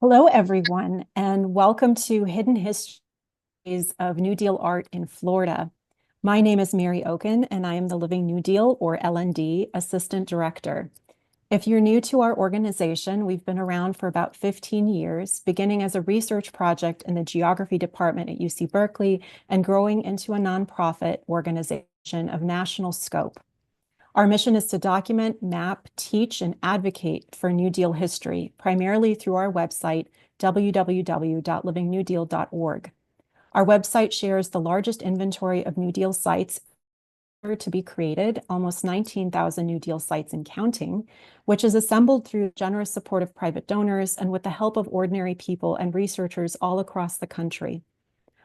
Hello, everyone, and welcome to Hidden Histories of New Deal Art in Florida. My name is Mary Okin, and I am the Living New Deal, or LND, Assistant Director. If you're new to our organization, we've been around for about 15 years, beginning as a research project in the Geography Department at UC Berkeley and growing into a nonprofit organization of national scope. Our mission is to document, map, teach, and advocate for New Deal history, primarily through our website, www.livingnewdeal.org. Our website shares the largest inventory of New Deal sites to be created, almost 19,000 New Deal sites and counting, which is assembled through generous support of private donors and with the help of ordinary people and researchers all across the country.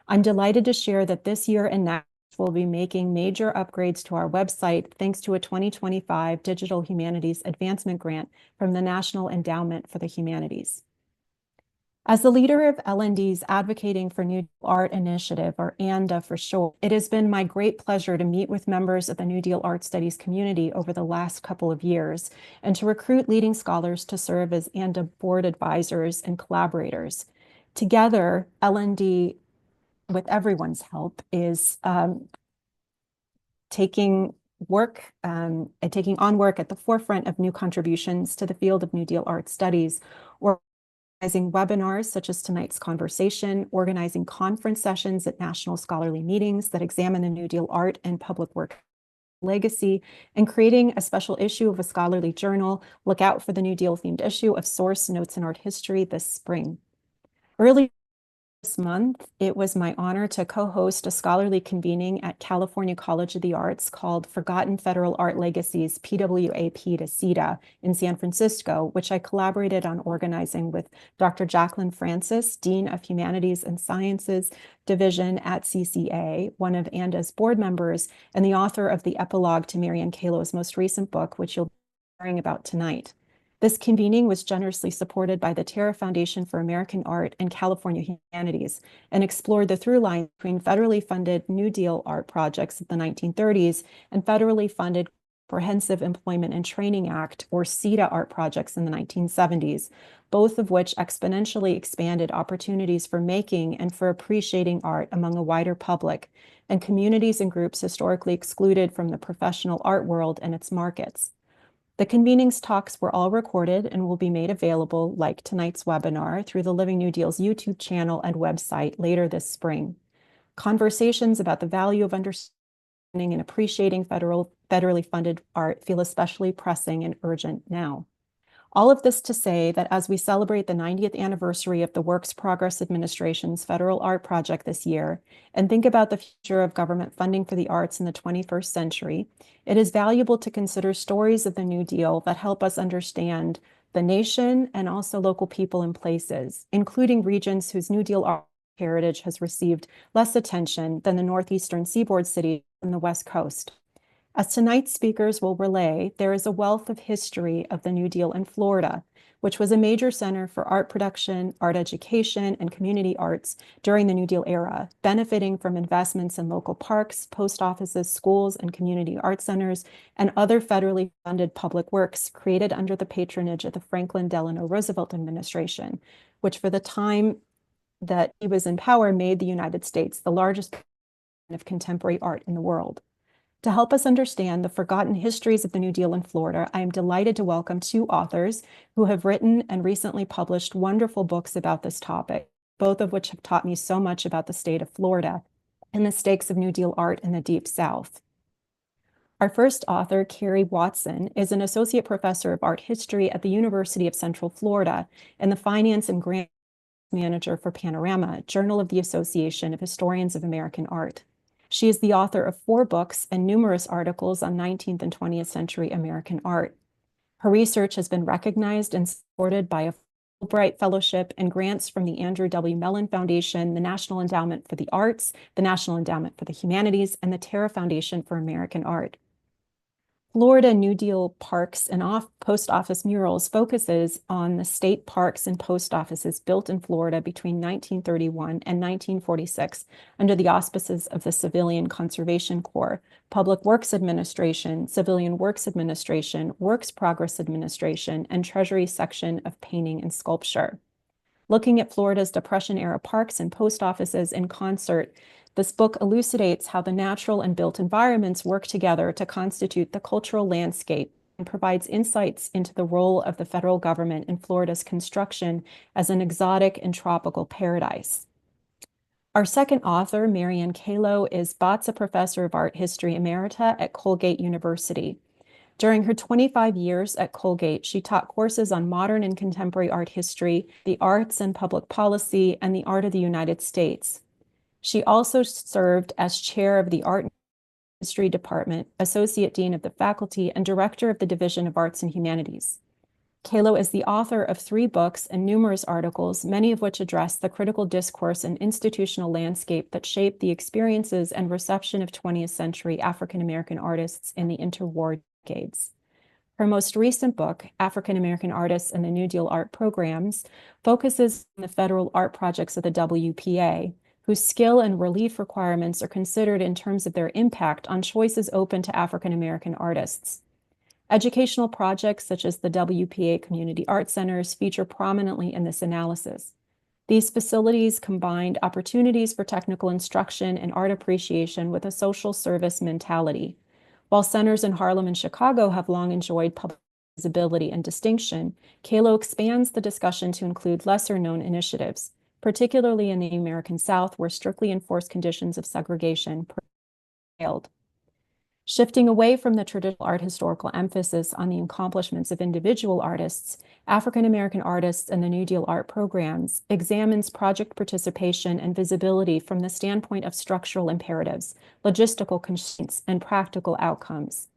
I'm delighted to share that this year and next, we'll be making major upgrades to our website thanks to a 2025 Digital Humanities Advancement Grant from the National Endowment for the Humanities. As the leader of LND's Advocating for New Deal Art Initiative, or ANDA for short, it has been my great pleasure to meet with members of the New Deal Art Studies community over the last couple of years and to recruit leading scholars to serve as ANDA board advisors and collaborators. Together, LND, with everyone's help, is taking on work at the forefront of new contributions to the field of New Deal art studies, organizing webinars such as tonight's conversation, organizing conference sessions at national scholarly meetings that examine the New Deal art and public work legacy, and creating a special issue of a scholarly journal. Look out for the New Deal themed issue of Source Notes in Art History this spring. Early this month, it was my honor to co-host a scholarly convening at California College of the Arts called Forgotten Federal Art Legacies, PWAP to CETA in San Francisco, which I collaborated on organizing with Dr. Jacqueline Francis, Dean of Humanities and Sciences Division at CCA, one of ANDA's board members, and the author of the epilogue to Ann Calo's most recent book, which you'll be hearing about tonight. This convening was generously supported by the Terra Foundation for American Art and California Humanities and explored the through line between federally funded New Deal art projects of the 1930s and federally funded Comprehensive Employment and Training Act, or CETA, art projects in the 1970s, both of which exponentially expanded opportunities for making and for appreciating art among a wider public and communities and groups historically excluded from the professional art world and its markets. The convening's talks were all recorded and will be made available, like tonight's webinar, through the Living New Deal's YouTube channel and website later this spring. Conversations about the value of understanding and appreciating federally funded art feel especially pressing and urgent now. All of this to say that as we celebrate the 90th anniversary of the Works Progress Administration's federal art project this year and think about the future of government funding for the arts in the 21st century, it is valuable to consider stories of the New Deal that help us understand the nation and also local people and places, including regions whose New Deal art heritage has received less attention than the northeastern seaboard cities and the West Coast. As tonight's speakers will relay, there is a wealth of history of the New Deal in Florida, which was a major center for art production, art education, and community arts during the New Deal era, benefiting from investments in local parks, post offices, schools, and community art centers, and other federally funded public works created under the patronage of the Franklin Delano Roosevelt administration, which for the time that he was in power made the United States the largest of contemporary art in the world. To help us understand the forgotten histories of the New Deal in Florida, I am delighted to welcome two authors who have written and recently published wonderful books about this topic, both of which have taught me so much about the state of Florida and the stakes of New Deal art in the Deep South. Our first author, Keri Watson, is an associate professor of art history at the University of Central Florida and the finance and grant manager for Panorama, Journal of the Association of Historians of American Art. She is the author of 4 books and numerous articles on 19th and 20th century American art. Her research has been recognized and supported by a Fulbright Fellowship and grants from the Andrew W. Mellon Foundation, the National Endowment for the Arts, the National Endowment for the Humanities, and the Terra Foundation for American Art. Florida New Deal Parks and Post Office Murals focuses on the state parks and post offices built in Florida between 1931 and 1946 under the auspices of the Civilian Conservation Corps, Public Works Administration, Civilian Works Administration, Works Progress Administration, and Treasury Section of Painting and Sculpture. Looking at Florida's Depression-era parks and post offices in concert, this book elucidates how the natural and built environments work together to constitute the cultural landscape and provides insights into the role of the federal government in Florida's construction as an exotic and tropical paradise. Our second author, Ann Calo, is Batza Professor of Art History Emerita at Colgate University. During her 25 years at Colgate, she taught courses on modern and contemporary art history, the arts and public policy, and the art of the United States. She also served as chair of the Art and History Department, associate dean of the faculty, and director of the Division of Arts and Humanities. Calo is the author of 3 books and numerous articles, many of which address the critical discourse and institutional landscape that shaped the experiences and reception of 20th century African American artists in the interwar decades. Her most recent book, African American Artists and the New Deal Art Programs, focuses on the federal art projects of the WPA, whose skill and relief requirements are considered in terms of their impact on choices open to African American artists. Educational projects such as the WPA Community Art Centers feature prominently in this analysis. These facilities combined opportunities for technical instruction and art appreciation with a social service mentality. While centers in Harlem and Chicago have long enjoyed public visibility and distinction, Calo expands the discussion to include lesser-known initiatives, particularly in the American South, where strictly enforced conditions of segregation prevailed. Shifting away from the traditional art historical emphasis on the accomplishments of individual artists, African American Artists and the New Deal Art Programs examines project participation and visibility from the standpoint of structural imperatives, logistical constraints, and practical outcomes.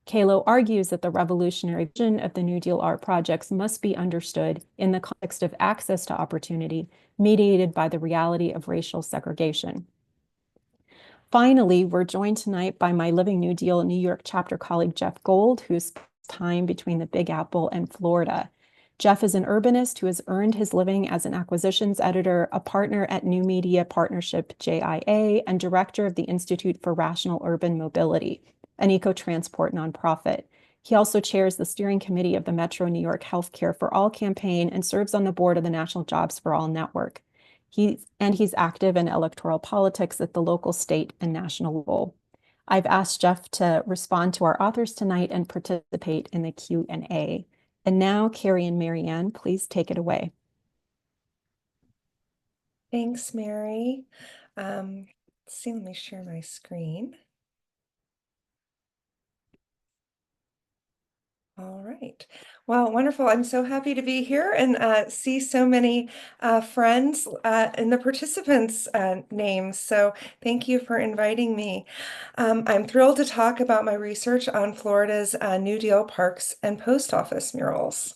Calo argues that the revolutionary vision of the New Deal art projects must be understood in the context of access to opportunity, mediated by the reality of racial segregation. Finally, we're joined tonight by my Living New Deal New York chapter colleague, Jeff Gold, who spends time between the Big Apple and Florida. Jeff is an urbanist who has earned his living as an acquisitions editor, a partner at New Media Partnership JIA, and director of the Institute for Rational Urban Mobility, an eco-transport nonprofit. He also chairs the steering committee of the Metro New York Healthcare for All campaign and serves on the board of the National Jobs for All Network. He's active in electoral politics at the local, state, and national level. I've asked Jeff to respond to our authors tonight and participate in the Q&A. And now, Keri and Marianne, please take it away. Thanks, Mary. Let's see, let me share my screen. All right. Well, wonderful. I'm so happy to be here and see so many friends in the participants' names. So thank you for inviting me. I'm thrilled to talk about my research on Florida's New Deal parks and post office murals.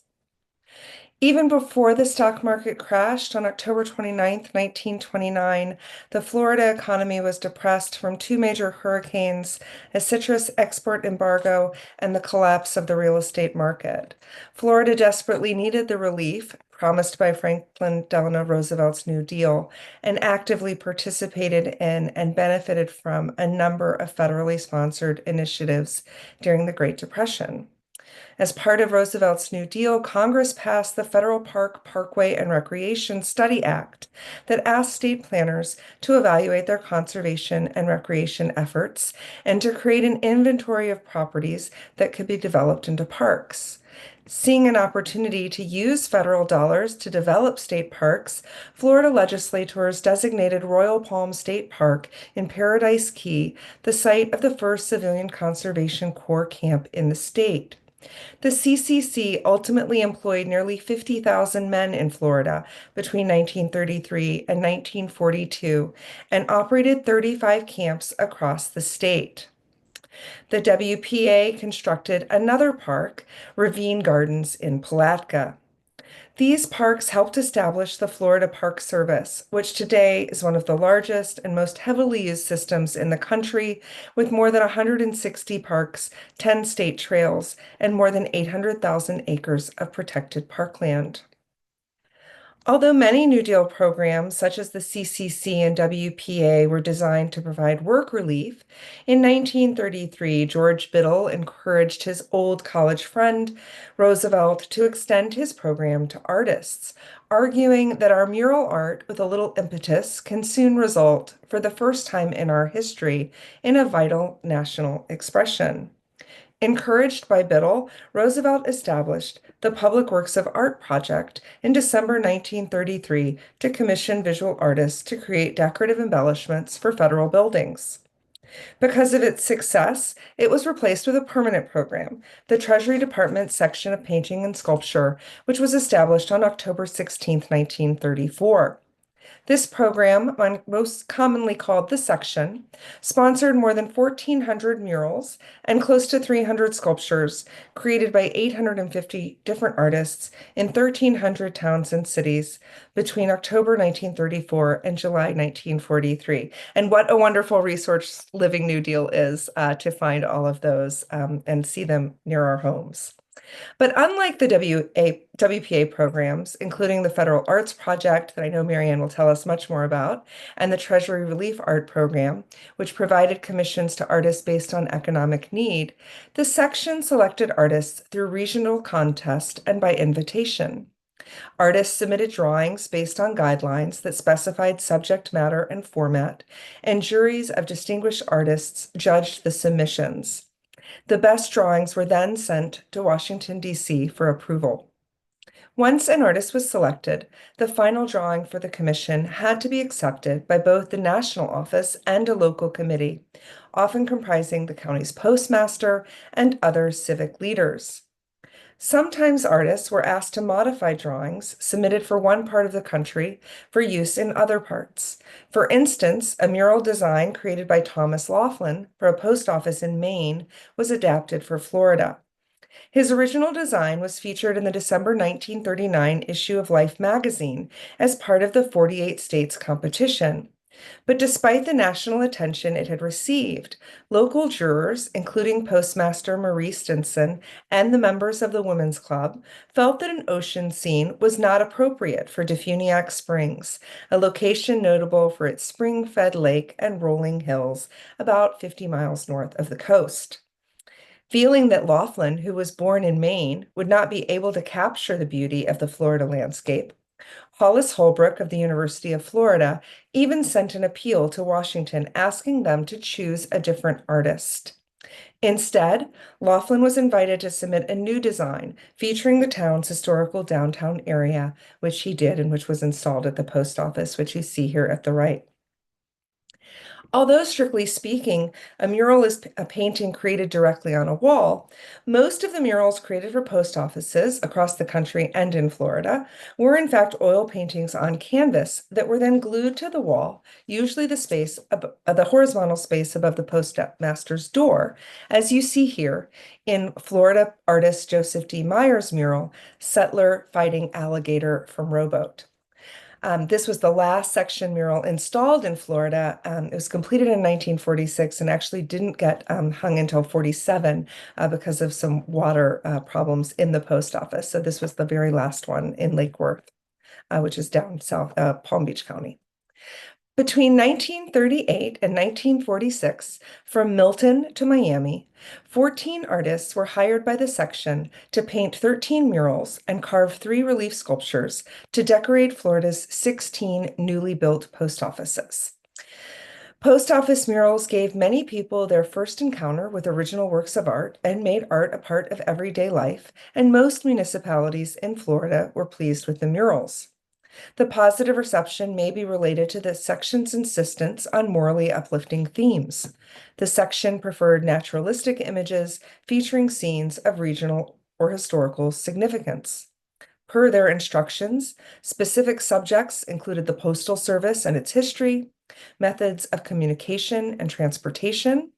Even before the stock market crashed on October 29th, 1929, the Florida economy was depressed from 2 major hurricanes, a citrus export embargo, and the collapse of the real estate market. Florida desperately needed the relief promised by Franklin Delano Roosevelt's New Deal and actively participated in and benefited from a number of federally sponsored initiatives during the Great Depression. As part of Roosevelt's New Deal, Congress passed the Federal Park, Parkway, and Recreation Study Act that asked state planners to evaluate their conservation and recreation efforts and to create an inventory of properties that could be developed into parks. Seeing an opportunity to use federal dollars to develop state parks, Florida legislators designated Royal Palm State Park in Paradise Key the site of the first civilian conservation corps camp in the state. The CCC ultimately employed nearly 50,000 men in Florida between 1933 and 1942 and operated 35 camps across the state. The WPA constructed another park, Ravine Gardens in Palatka. These parks helped establish the Florida Park Service, which today is one of the largest and most heavily used systems in the country, with more than 160 parks, 10 state trails, and more than 800,000 acres of protected parkland. Although many New Deal programs, such as the CCC and WPA, were designed to provide work relief, in 1933, George Biddle encouraged his old college friend, Roosevelt, to extend his program to artists, arguing that our mural art, with a little impetus, can soon result, for the first time in our history, in a vital national expression. Encouraged by Biddle, Roosevelt established the Public Works of Art Project in December 1933 to commission visual artists to create decorative embellishments for federal buildings. Because of its success, it was replaced with a permanent program, the Treasury Department Section of Painting and Sculpture, which was established on October 16, 1934. This program, most commonly called the Section, sponsored more than 1,400 murals and close to 300 sculptures created by 850 different artists in 1,300 towns and cities between October 1934 and July 1943. And what a wonderful resource Living New Deal is to find all of those and see them near our homes. But unlike the WPA programs, including the Federal Arts Project that I know Marianne will tell us much more about, and the Treasury Relief Art Program, which provided commissions to artists based on economic need, the section selected artists through regional contest and by invitation. Artists submitted drawings based on guidelines that specified subject matter and format, and juries of distinguished artists judged the submissions. The best drawings were then sent to Washington, D.C. for approval. Once an artist was selected, the final drawing for the commission had to be accepted by both the national office and a local committee, often comprising the county's postmaster and other civic leaders. Sometimes artists were asked to modify drawings submitted for one part of the country for use in other parts. For instance, a mural design created by Thomas Laughlin for a post office in Maine was adapted for Florida. His original design was featured in the December 1939 issue of Life magazine as part of the 48 states competition. But despite the national attention it had received, local jurors, including Postmaster Marie Stinson and the members of the Women's Club, felt that an ocean scene was not appropriate for Defuniak Springs, a location notable for its spring-fed lake and rolling hills about 50 miles north of the coast. Feeling that Laughlin, who was born in Maine, would not be able to capture the beauty of the Florida landscape, Hollis Holbrook of the University of Florida even sent an appeal to Washington asking them to choose a different artist. Instead, Laughlin was invited to submit a new design featuring the town's historical downtown area, which he did and which was installed at the post office, which you see here at the right. Although strictly speaking, a mural is a painting created directly on a wall, most of the murals created for post offices across the country and in Florida were in fact oil paintings on canvas that were then glued to the wall, usually the horizontal space above the postmaster's door, as you see here in Florida artist Joseph D. Meyer's mural, Settler Fighting Alligator from Rowboat. This was the last section mural installed in Florida. It was completed in 1946 and actually didn't get hung until 47 because of some water problems in the post office. So this was the very last one in Lake Worth, which is down south, Palm Beach County. Between 1938 and 1946, from Milton to Miami, 14 artists were hired by the section to paint 13 murals and carve 3 relief sculptures to decorate Florida's 16 newly built post offices. Post office murals gave many people their first encounter with original works of art and made art a part of everyday life, and most municipalities in Florida were pleased with the murals. The positive reception may be related to the section's insistence on morally uplifting themes. The section preferred naturalistic images featuring scenes of regional or historical significance. Per their instructions, specific subjects included the Postal Service and its history, methods of communication and transportation,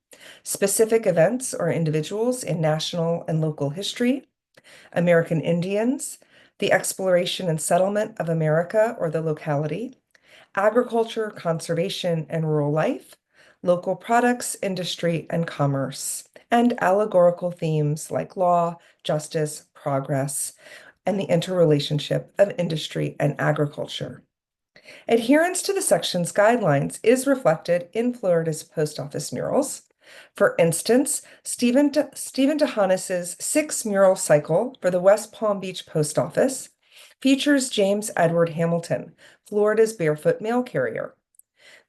specific events or individuals in national and local history, American Indians, the exploration and settlement of America or the locality, agriculture, conservation, and rural life, local products, industry, and commerce, and allegorical themes like law, justice, progress, and the interrelationship of industry and agriculture. Adherence to the section's guidelines is reflected in Florida's post office murals. For instance, Stephen DeHanis's 6-mural cycle for the West Palm Beach Post Office features James Edward Hamilton, Florida's barefoot mail carrier.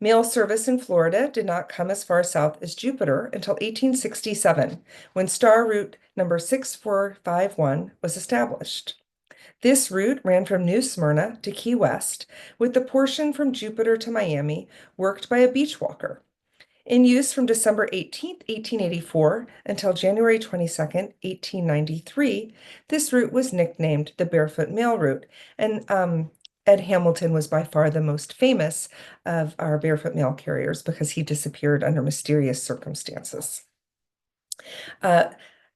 Mail service in Florida did not come as far south as Jupiter until 1867, when Star Route number 6451 was established. This route ran from New Smyrna to Key West, with the portion from Jupiter to Miami worked by a beach walker. In use from December 18, 1884 until January 22, 1893, this route was nicknamed the Barefoot Mail Route, and Ed Hamilton was by far the most famous of our barefoot mail carriers because he disappeared under mysterious circumstances.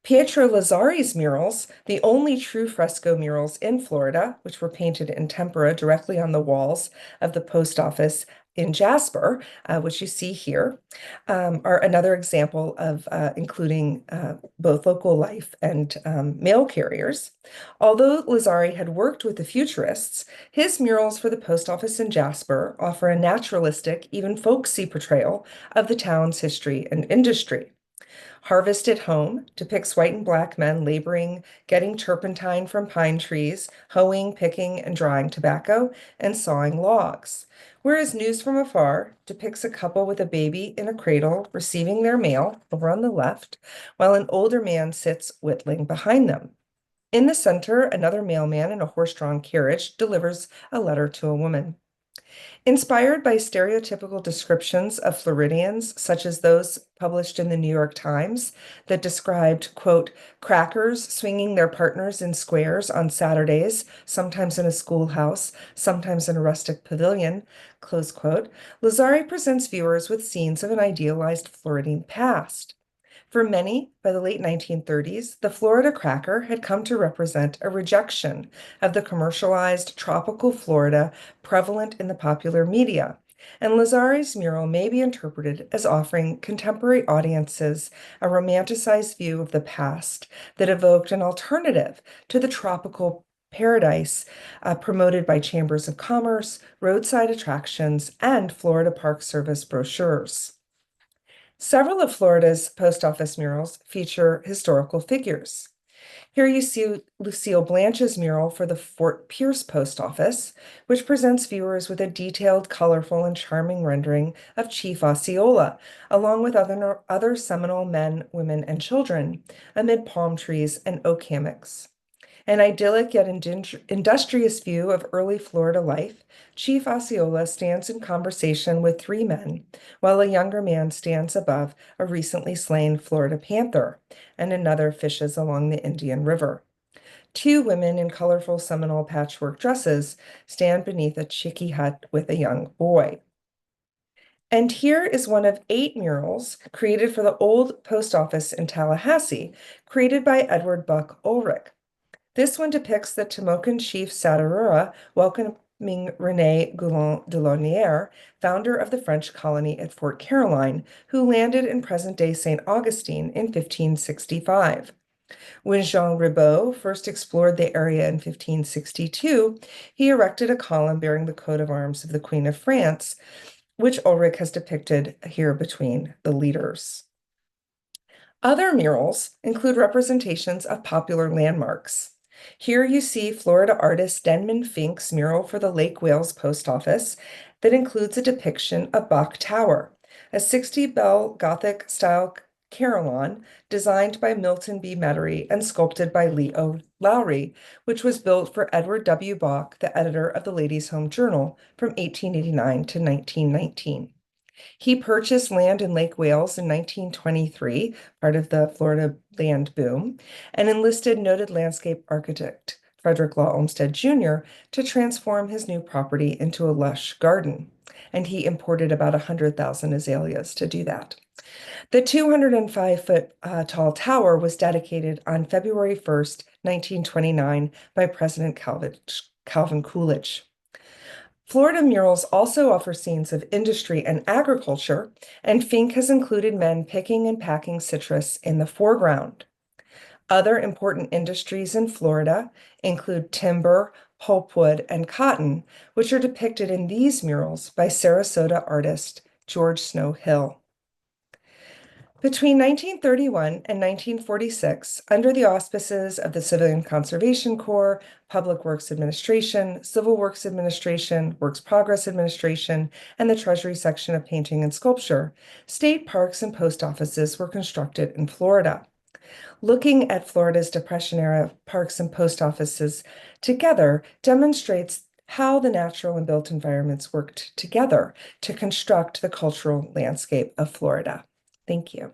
Pietro Lazzari's murals, the only true fresco murals in Florida, which were painted in tempera directly on the walls of the post office in Jasper, which you see here, are another example of including both local life and mail carriers. Although Lazzari had worked with the Futurists, his murals for the post office in Jasper offer a naturalistic, even folksy portrayal of the town's history and industry. Harvest at Home depicts white and black men laboring, getting turpentine from pine trees, hoeing, picking, and drying tobacco, and sawing logs. Whereas News from Afar depicts a couple with a baby in a cradle receiving their mail over on the left, while an older man sits whittling behind them. In the center, another mailman in a horse-drawn carriage delivers a letter to a woman. Inspired by stereotypical descriptions of Floridians, such as those published in the New York Times that described, quote, crackers swinging their partners in squares on Saturdays, sometimes in a schoolhouse, sometimes in a rustic pavilion, close quote, Lazzari presents viewers with scenes of an idealized Floridian past. For many, by the late 1930s, the Florida cracker had come to represent a rejection of the commercialized tropical Florida prevalent in the popular media, and Lazzari's mural may be interpreted as offering contemporary audiences a romanticized view of the past that evoked an alternative to the tropical paradise promoted by chambers of commerce, roadside attractions, and Florida Park Service brochures. Several of Florida's post office murals feature historical figures. Here you see Lucille Blanche's mural for the Fort Pierce Post Office, which presents viewers with a detailed, colorful, and charming rendering of Chief Osceola, along with other Seminole men, women, and children, amid palm trees and oak hammocks. An idyllic yet industrious view of early Florida life, Chief Osceola stands in conversation with 3 men, while a younger man stands above a recently slain Florida panther, and another fishes along the Indian River. 2 women in colorful Seminole patchwork dresses stand beneath a chickee hut with a young boy. And here is one of 8 murals created for the old post office in Tallahassee, created by Edward Buck Ulrich. This one depicts the Tomocan chief Satarura welcoming René Delaunayre, founder of the French colony at Fort Caroline, who landed in present-day St. Augustine in 1565. When Jean Ribault first explored the area in 1562, he erected a column bearing the coat of arms of the Queen of France, which Ulrich has depicted here between the leaders. Other murals include representations of popular landmarks. Here you see Florida artist Denman Fink's mural for the Lake Wales Post Office that includes a depiction of Bok Tower, a 60-bell Gothic-style carillon designed by Milton B. Mettery and sculpted by Leo Lowry, which was built for Edward W. Bok, the editor of the Ladies' Home Journal, from 1889 to 1919. He purchased land in Lake Wales in 1923, part of the Florida land boom, and enlisted noted landscape architect Frederick Law Olmsted Jr. to transform his new property into a lush garden. And he imported about 100,000 azaleas to do that. The 205-foot tall tower was dedicated on February 1st, 1929 by President Calvin Coolidge. Florida murals also offer scenes of industry and agriculture, and Fink has included men picking and packing citrus in the foreground. Other important industries in Florida include timber, pulpwood, and cotton, which are depicted in these murals by Sarasota artist George Snow Hill. Between 1931 and 1946, under the auspices of the Civilian Conservation Corps, Public Works Administration, Civil Works Administration, Works Progress Administration, and the Treasury Section of Painting and Sculpture, state parks and post offices were constructed in Florida. Looking at Florida's Depression-era parks and post offices together demonstrates how the natural and built environments worked together to construct the cultural landscape of Florida. Thank you.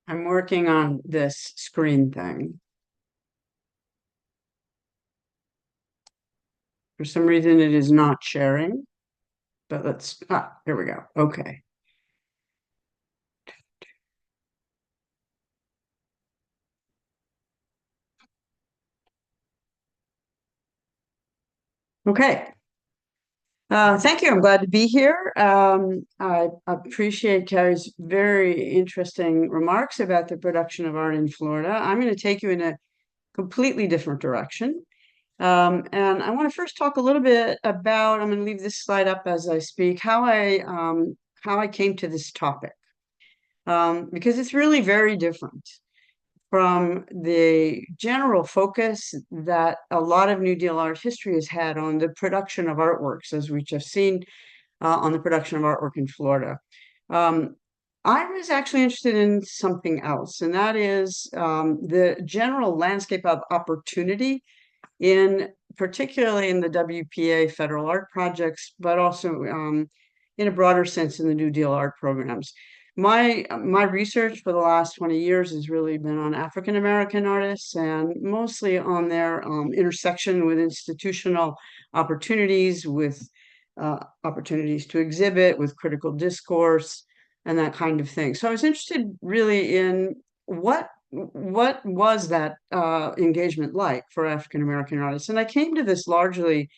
I'm working on this screen thing. For some reason, it is not sharing, but here we go. Okay. Okay. Thank you. I'm glad to be here. I appreciate Keri's very interesting remarks about the production of art in Florida. I'm going to take you in a completely different direction. And I want to first talk a little bit about, I'm going to leave this slide up as I speak, how I came to this topic, because it's really very different from the general focus that a lot of New Deal art history has had on the production of artworks, as we just seen on the production of artwork in Florida. I was actually interested in something else, and that is the general landscape of opportunity particularly in the WPA federal art projects, but also in a broader sense in the New Deal art programs. My research for the last 20 years has really been on African American artists and mostly on their intersection with institutional opportunities, with opportunities to exhibit, with critical discourse, and that kind of thing. So I was interested really in what was that engagement like for African American artists? And I came to this largely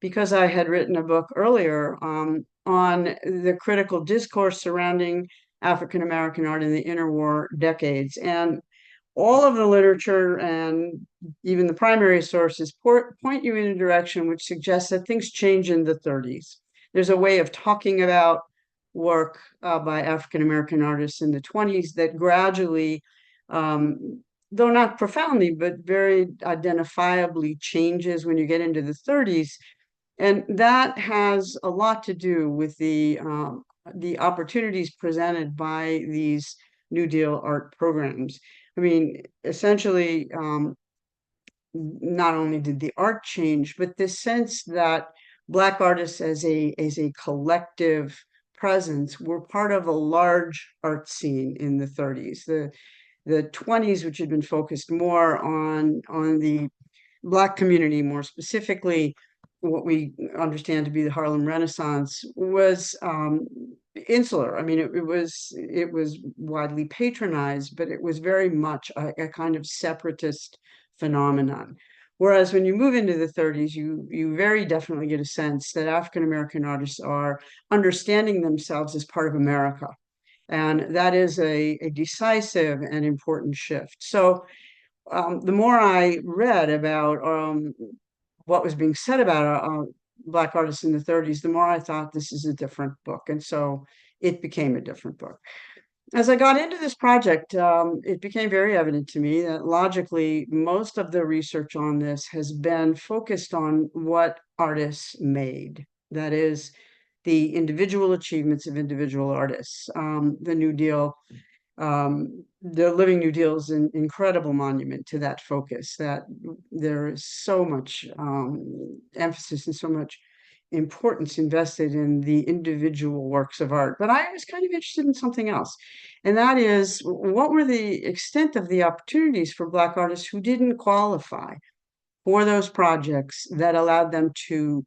because I had written a book earlier on the critical discourse surrounding African American art in the interwar decades. And all of the literature and even the primary sources point you in a direction which suggests that things change in the 30s. There's a way of talking about work by African American artists in the 20s that gradually, though not profoundly, but very identifiably changes when you get into the 30s. And that has a lot to do with the opportunities presented by these New Deal art programs. I mean, essentially, not only did the art change, but this sense that Black artists as a collective presence were part of a large art scene in the 30s. The 20s, which had been focused more on the Black community, more specifically what we understand to be the Harlem Renaissance, was insular. I mean, it was widely patronized, but it was very much a kind of separatist phenomenon. Whereas when you move into the 30s, you very definitely get a sense that African American artists are understanding themselves as part of America. And that is a decisive and important shift. So the more I read about what was being said about Black artists in the 30s, the more I thought this is a different book. And so it became a different book. As I got into this project, it became very evident to me that logically, most of the research on this has been focused on what artists made. That is, the individual achievements of individual artists. The New Deal, the Living New Deal is an incredible monument to that focus, that there is so much emphasis and so much importance invested in the individual works of art, but I was kind of interested in something else. And that is, what were the extent of the opportunities for Black artists who didn't qualify for those projects that allowed them to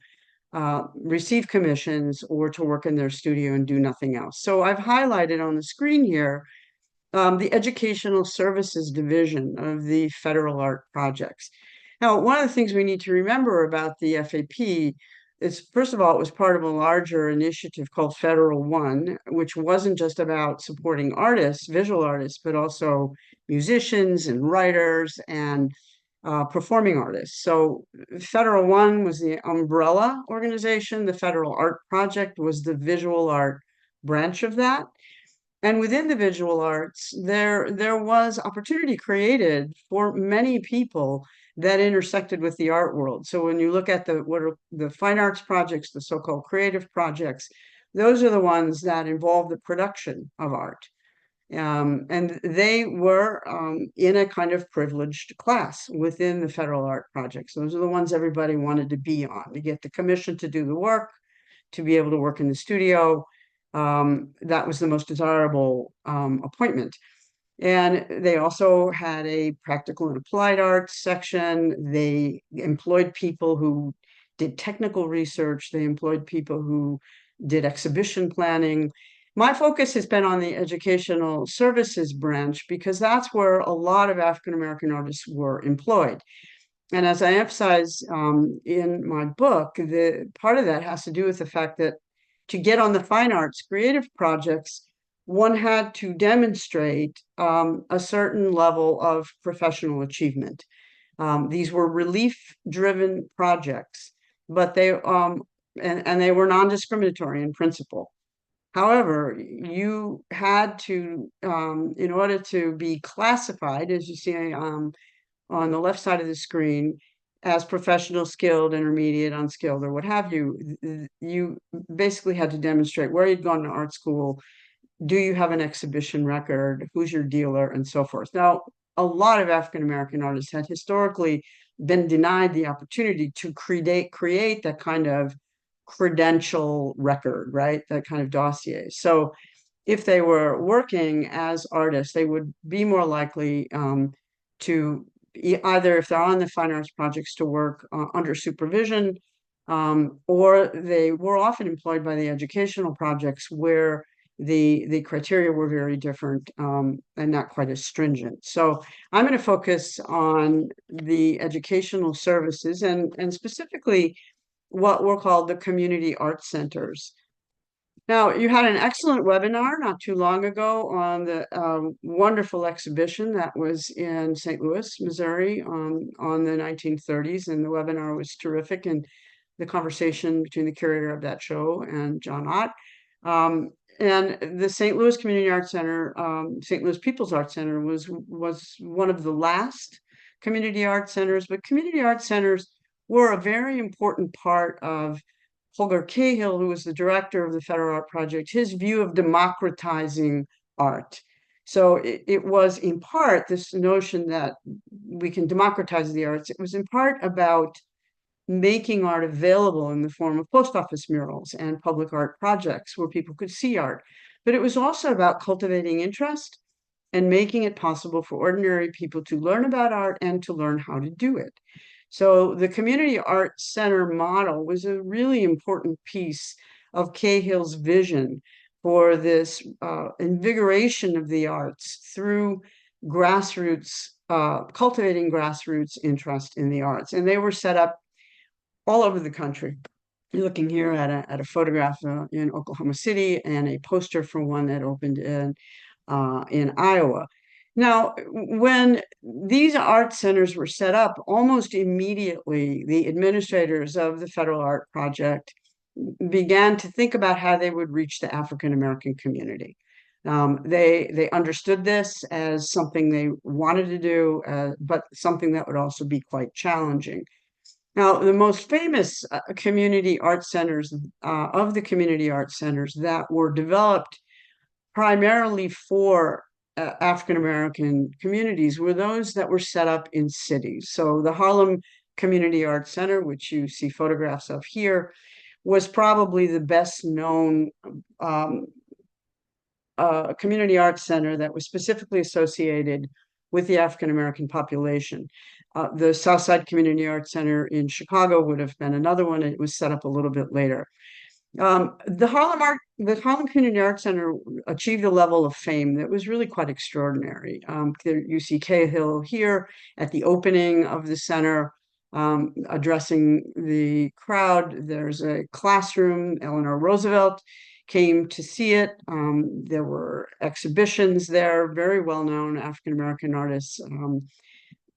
receive commissions or to work in their studio and do nothing else? So I've highlighted on the screen here the Educational Services Division of the Federal Art Projects. Now, one of the things we need to remember about the FAP is, first of all, it was part of a larger initiative called Federal One, which wasn't just about supporting artists, visual artists, but also musicians and writers and performing artists. So Federal One was the umbrella organization. The Federal Art Project was the visual art branch of that. And within the visual arts, there was opportunity created for many people that intersected with the art world. So when you look at what are the fine arts projects, the so-called creative projects, those are the ones that involve the production of art. And they were in a kind of privileged class within the federal art projects. Those are the ones everybody wanted to be on, to get the commission to do the work, to be able to work in the studio. That was the most desirable appointment. And they also had a practical and applied arts section. They employed people who did technical research. They employed people who did exhibition planning. My focus has been on the educational services branch because that's where a lot of African-American artists were employed. And as I emphasize in my book, the part of that has to do with the fact that to get on the fine arts creative projects, one had to demonstrate a certain level of professional achievement. These were relief-driven projects, but they were non-discriminatory in principle. However, you had to, in order to be classified, as you see on the left side of the screen, as professional, skilled, intermediate, unskilled, or what have you, you basically had to demonstrate where you'd gone to art school, do you have an exhibition record, who's your dealer, and so forth. Now, a lot of African-American artists had historically been denied the opportunity to create that kind of credential record, right? That kind of dossier. So if they were working as artists, they would be more likely to either, if they're on the fine arts projects, to work under supervision, or they were often employed by the educational projects where the criteria were very different and not quite as stringent. So I'm going to focus on the educational services and specifically what were called the community arts centers. Now, you had an excellent webinar not too long ago on the wonderful exhibition that was in St. Louis, Missouri on the 1930s, and the webinar was terrific, and the conversation between the curator of that show and John Ott. And the St. Louis Community Arts Center, St. Louis People's Arts Center was one of the last community art centers, but community art centers were a very important part of Holger Cahill, who was the director of the Federal Art Project, his view of democratizing art. So it was in part this notion that we can democratize the arts. It was in part about making art available in the form of post office murals and public art projects where people could see art. But it was also about cultivating interest and making it possible for ordinary people to learn about art and to learn how to do it. So the community art center model was a really important piece of Cahill's vision for this invigoration of the arts through grassroots, cultivating grassroots interest in the arts. And they were set up all over the country. You're looking here at a photograph in Oklahoma City and a poster for one that opened in Iowa. Now, when these art centers were set up, almost immediately, the administrators of the Federal Art Project began to think about how they would reach the African American community. They understood this as something they wanted to do, but something that would also be quite challenging. Now, the most famous community art centers of the community art centers that were developed primarily for African-American communities were those that were set up in cities. So the Harlem Community Arts Center, which you see photographs of here, was probably the best known community arts center that was specifically associated with the African American population. The Southside Community Arts Center in Chicago would have been another one. It was set up a little bit later. The Harlem Community Arts Center achieved a level of fame that was really quite extraordinary. You see Cahill here at the opening of the center, addressing the crowd. There's a classroom. Eleanor Roosevelt came to see it. There were exhibitions there. Very well-known African-American artists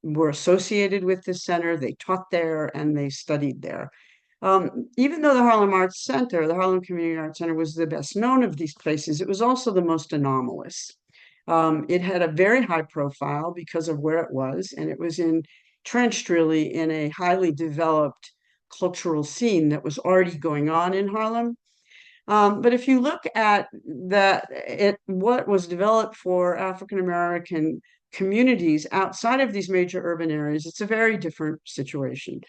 were associated with this center. They taught there and they studied there. Even though the Harlem Arts Center, the Harlem Community Arts Center, was the best known of these places, it was also the most anomalous. It had a very high profile because of where it was, and it was entrenched really in a highly developed cultural scene that was already going on in Harlem. But if you look at what was developed for African American communities outside of these major urban areas, it's a very different situation.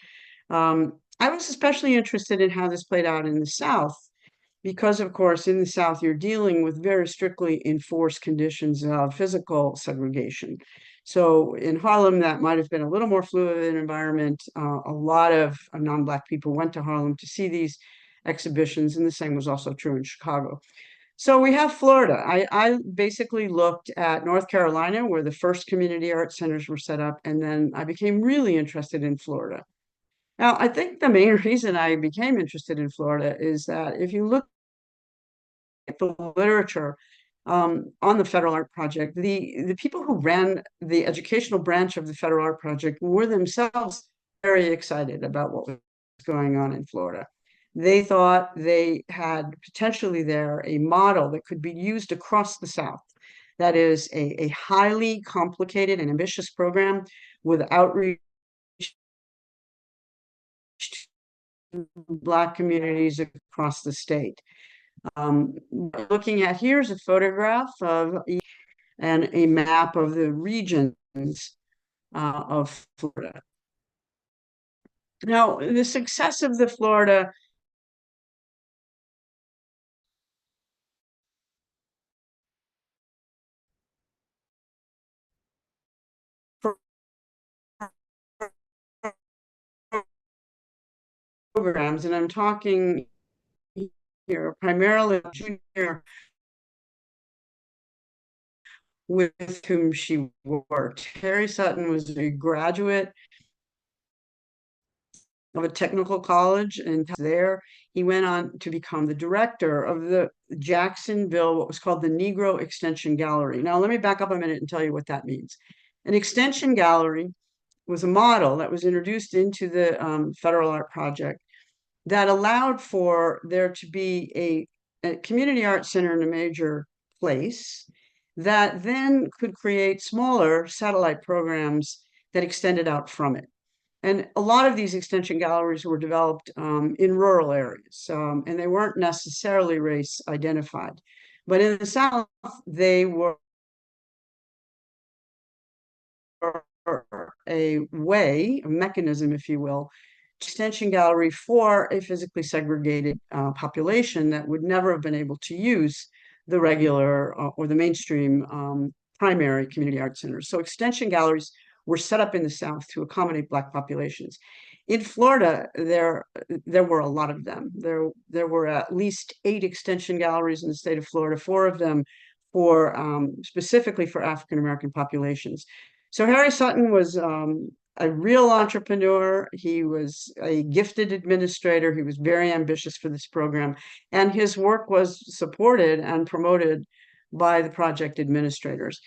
I was especially interested in how this played out in the South, because, of course, in the South, you're dealing with very strictly enforced conditions of physical segregation. So in Harlem, that might have been a little more fluid environment. A lot of non-Black people went to Harlem to see these exhibitions, and the same was also true in Chicago. So we have Florida. I basically looked at North Carolina, where the first community art centers were set up, and then I became really interested in Florida. Now, I think the main reason I became interested in Florida is that if you look at the literature on the Federal Art Project, the people who ran the educational branch of the Federal Art Project were themselves very excited about what was going on in Florida. They thought they had potentially there a model that could be used across the South. That is a highly complicated and ambitious program with outreach to Black communities across the state. Looking at here's a photograph of and a map of the regions of Florida. Now, the success of the Florida programs, and I'm talking here primarily junior with whom she worked. Harry Sutton was a graduate of a technical college, and there he went on to become the director of the Jacksonville, what was called the Negro Extension Gallery. Now, let me back up a minute and tell you what that means. An extension gallery was a model that was introduced into the Federal Art Project that allowed for there to be a community art center in a major place that then could create smaller satellite programs that extended out from it. And a lot of these extension galleries were developed in rural areas, and they weren't necessarily race identified. But in the South, they were a mechanism, if you will, extension gallery for a physically segregated population that would never have been able to use the regular or the mainstream primary community art centers. So extension galleries were set up in the South to accommodate Black populations. In Florida, there were a lot of them. There were at least 8 extension galleries in the state of Florida, 4 of them for specifically for African American populations. So Harry Sutton was a real entrepreneur. He was a gifted administrator. He was very ambitious for this program, and his work was supported and promoted by the project administrators.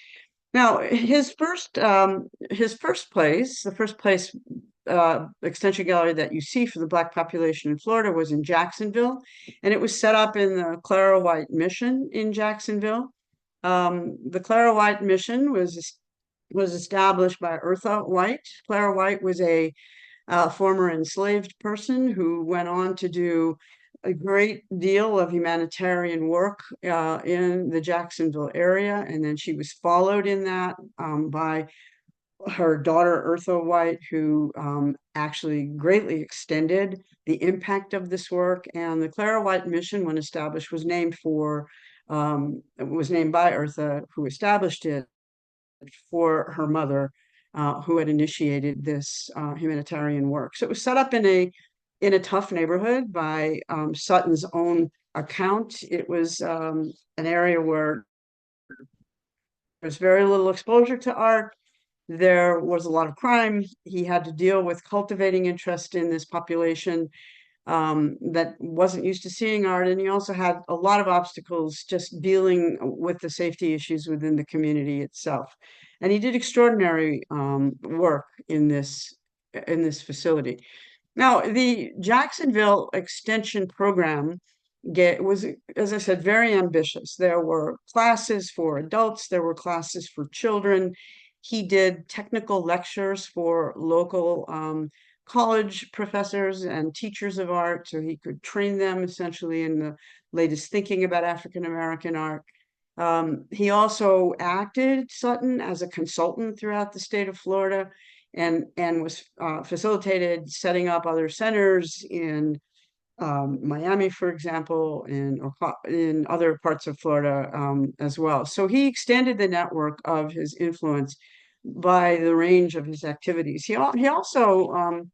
Now, his first place, the first place extension gallery that you see for the Black population in Florida was in Jacksonville, and it was set up in the Clara White Mission in Jacksonville. The Clara White Mission was established by Eartha White. Clara White was a former enslaved person who went on to do a great deal of humanitarian work in the Jacksonville area, and then she was followed in that by her daughter, Eartha White, who actually greatly extended the impact of this work. And the Clara White Mission, when established, was named by Eartha, who established it for her mother, who had initiated this humanitarian work. So it was set up in a tough neighborhood by Sutton's own account. It was an area where there's very little exposure to art. There was a lot of crime. He had to deal with cultivating interest in this population that wasn't used to seeing art. And he also had a lot of obstacles just dealing with the safety issues within the community itself. And he did extraordinary work in this facility. Now, the Jacksonville Extension Program was, as I said, very ambitious. There were classes for adults, there were classes for children. He did technical lectures for local college professors and teachers of art, so he could train them essentially in the latest thinking about African American art. He also acted, Sutton, as a consultant throughout the state of Florida, and was facilitated setting up other centers in Miami, for example, in other parts of Florida as well. So he extended the network of his influence by the range of his activities. He also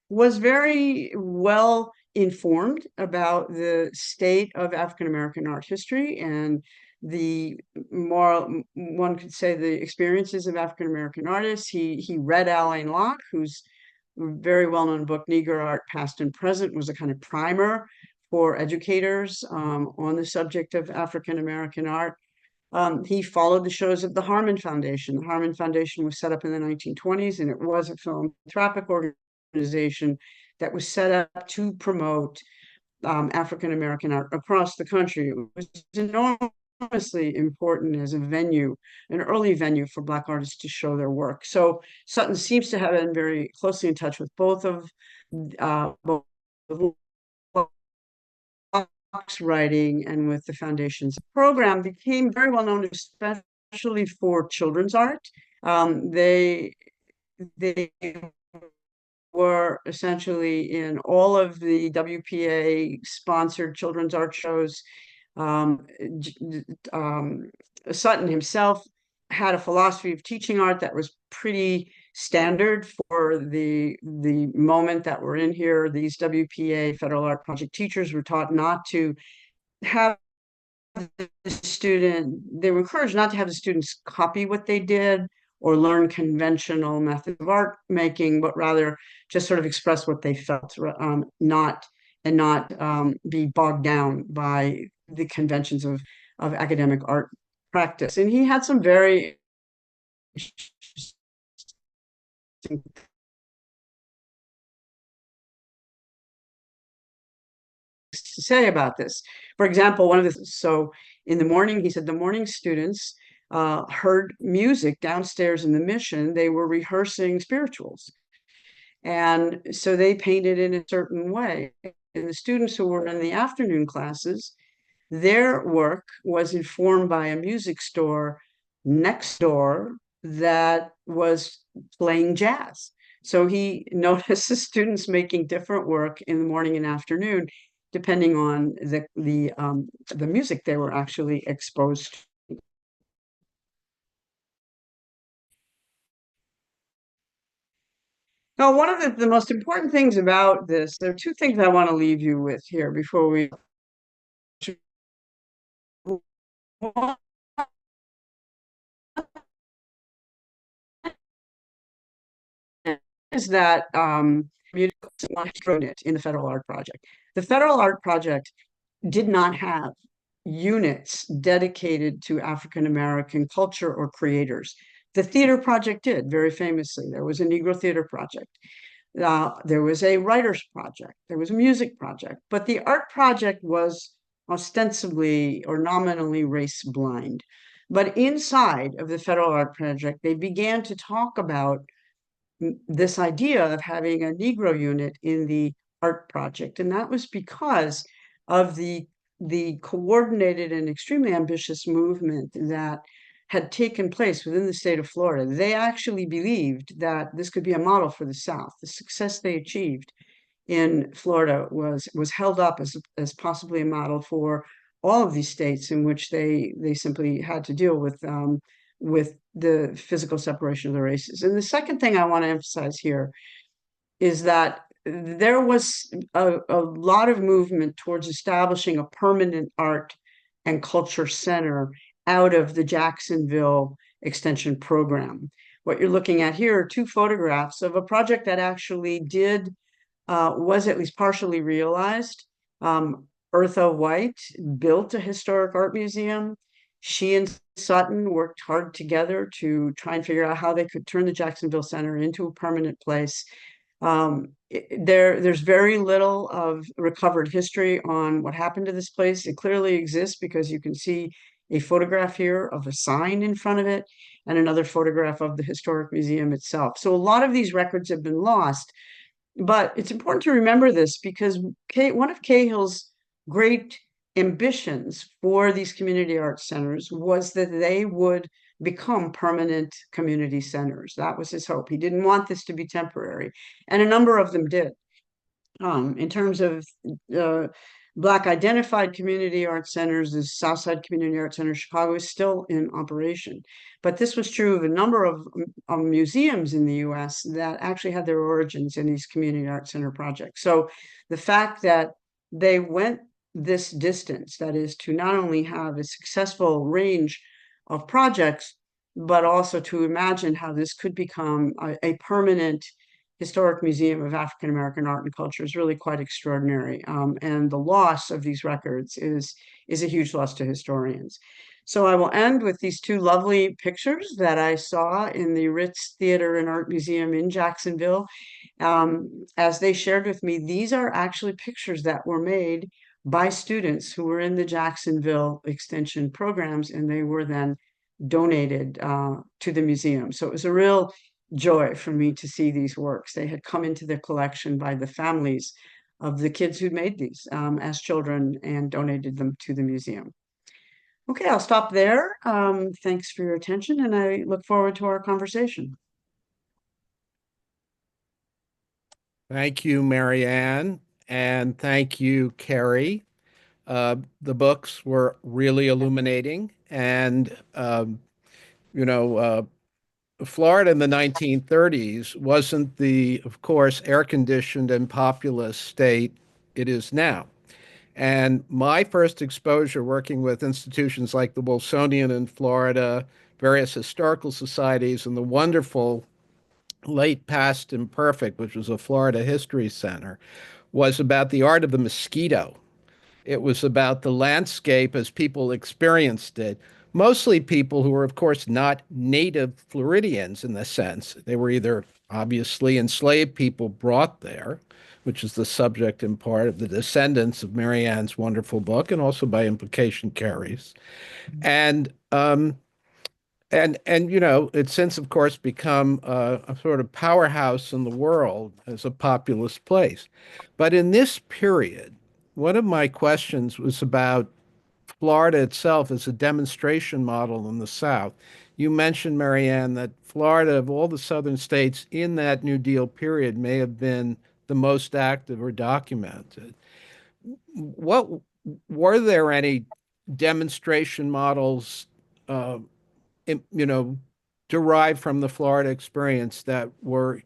was very well informed about the state of African American art history and one could say, the experiences of African American artists. He read Alain Locke, whose very well-known book, Negro Art, Past and Present, was a kind of primer for educators on the subject of African American art. He followed the shows of the Harmon Foundation. The Harmon Foundation was set up in the 1920s, and it was a philanthropic organization that was set up to promote African American art across the country. It was enormously important as a venue, an early venue for Black artists to show their work. So Sutton seems to have been very closely in touch with both Locke's writing and with the foundation's program. Became very well known, especially for children's art. They were essentially in all of the WPA sponsored children's art shows. Sutton himself had a philosophy of teaching art that was pretty standard for the moment that we're in here. These WPA Federal Art Project teachers were taught not to have they were encouraged not to have the students copy what they did or learn conventional methods of art making, but rather just sort of express what they felt, not be bogged down by the conventions of academic art practice. And he had some very to say about this. For example, so in the morning, he said the morning students heard music downstairs in the mission. They were rehearsing spirituals. And so they painted in a certain way. And the students who were in the afternoon classes, their work was informed by a music store next door that was playing jazz. So he noticed the students making different work in the morning and afternoon, depending on the music they were actually exposed to. Now, one of the most important things about this, there are two things I want to leave you with here before we. One is that in the Federal Art Project. The Federal Art Project did not have units dedicated to African American culture or creators. The Theater Project did, very famously. There was a Negro Theater Project. There was a Writers Project. There was a Music Project. But the Art Project was ostensibly or nominally race blind. But inside of the Federal Art Project, they began to talk about this idea of having a Negro unit in the art project. And that was because of the coordinated and extremely ambitious movement that had taken place within the state of Florida. They actually believed that this could be a model for the South. The success they achieved in Florida was held up as possibly a model for all of these states in which they simply had to deal with the physical separation of the races. And the second thing I want to emphasize here is that there was a lot of movement towards establishing a permanent art and culture center out of the Jacksonville Extension Program. What you're looking at here are two photographs of a project that actually was at least partially realized. Eartha White built a historic art museum. She and Sutton worked hard together to try and figure out how they could turn the Jacksonville Center into a permanent place. There's very little of recovered history on what happened to this place. It clearly exists because you can see a photograph here of a sign in front of it and another photograph of the historic museum itself. So a lot of these records have been lost, but it's important to remember this because one of Cahill's great ambitions for these community arts centers was that they would become permanent community centers. That was his hope. He didn't want this to be temporary, and a number of them did. In terms of Black identified community arts centers, the Southside Community Arts Center Chicago is still in operation. But this was true of a number of museums in the US that actually had their origins in these community arts center projects. So the fact that they went this distance, that is to not only have a successful range of projects, but also to imagine how this could become a permanent historic museum of African American art and culture is really quite extraordinary. And the loss of these records is a huge loss to historians. So I will end with these two lovely pictures that I saw in the Ritz Theater and Art Museum in Jacksonville. As they shared with me, these are actually pictures that were made by students who were in the Jacksonville extension programs, and they were then donated to the museum. So it was a real joy for me to see these works. They had come into the collection by the families of the kids who made these as children and donated them to the museum. Okay, I'll stop there. Thanks for your attention, and I look forward to our conversation. Thank you, Mary Ann, and thank you, Keri. The books were really illuminating, and Florida in the 1930s wasn't the, of course, air-conditioned and populous state it is now. And my first exposure working with institutions like the Wilsonian in Florida, various historical societies, and the wonderful Late Past Imperfect, which was a Florida history center, was about the art of the mosquito. It was about the landscape as people experienced it. Mostly people who were, of course, not native Floridians in the sense. They were either obviously enslaved people brought there, which is the subject in part of the descendants of Mary Ann's wonderful book, and also by implication Keri's. And it's since, of course, become a sort of powerhouse in the world as a populous place. But in this period, one of my questions was about Florida itself as a demonstration model in the South. You mentioned, Mary Ann, that Florida, of all the southern states in that New Deal period, may have been the most active or documented. What were there any demonstration models, derived from the Florida experience that were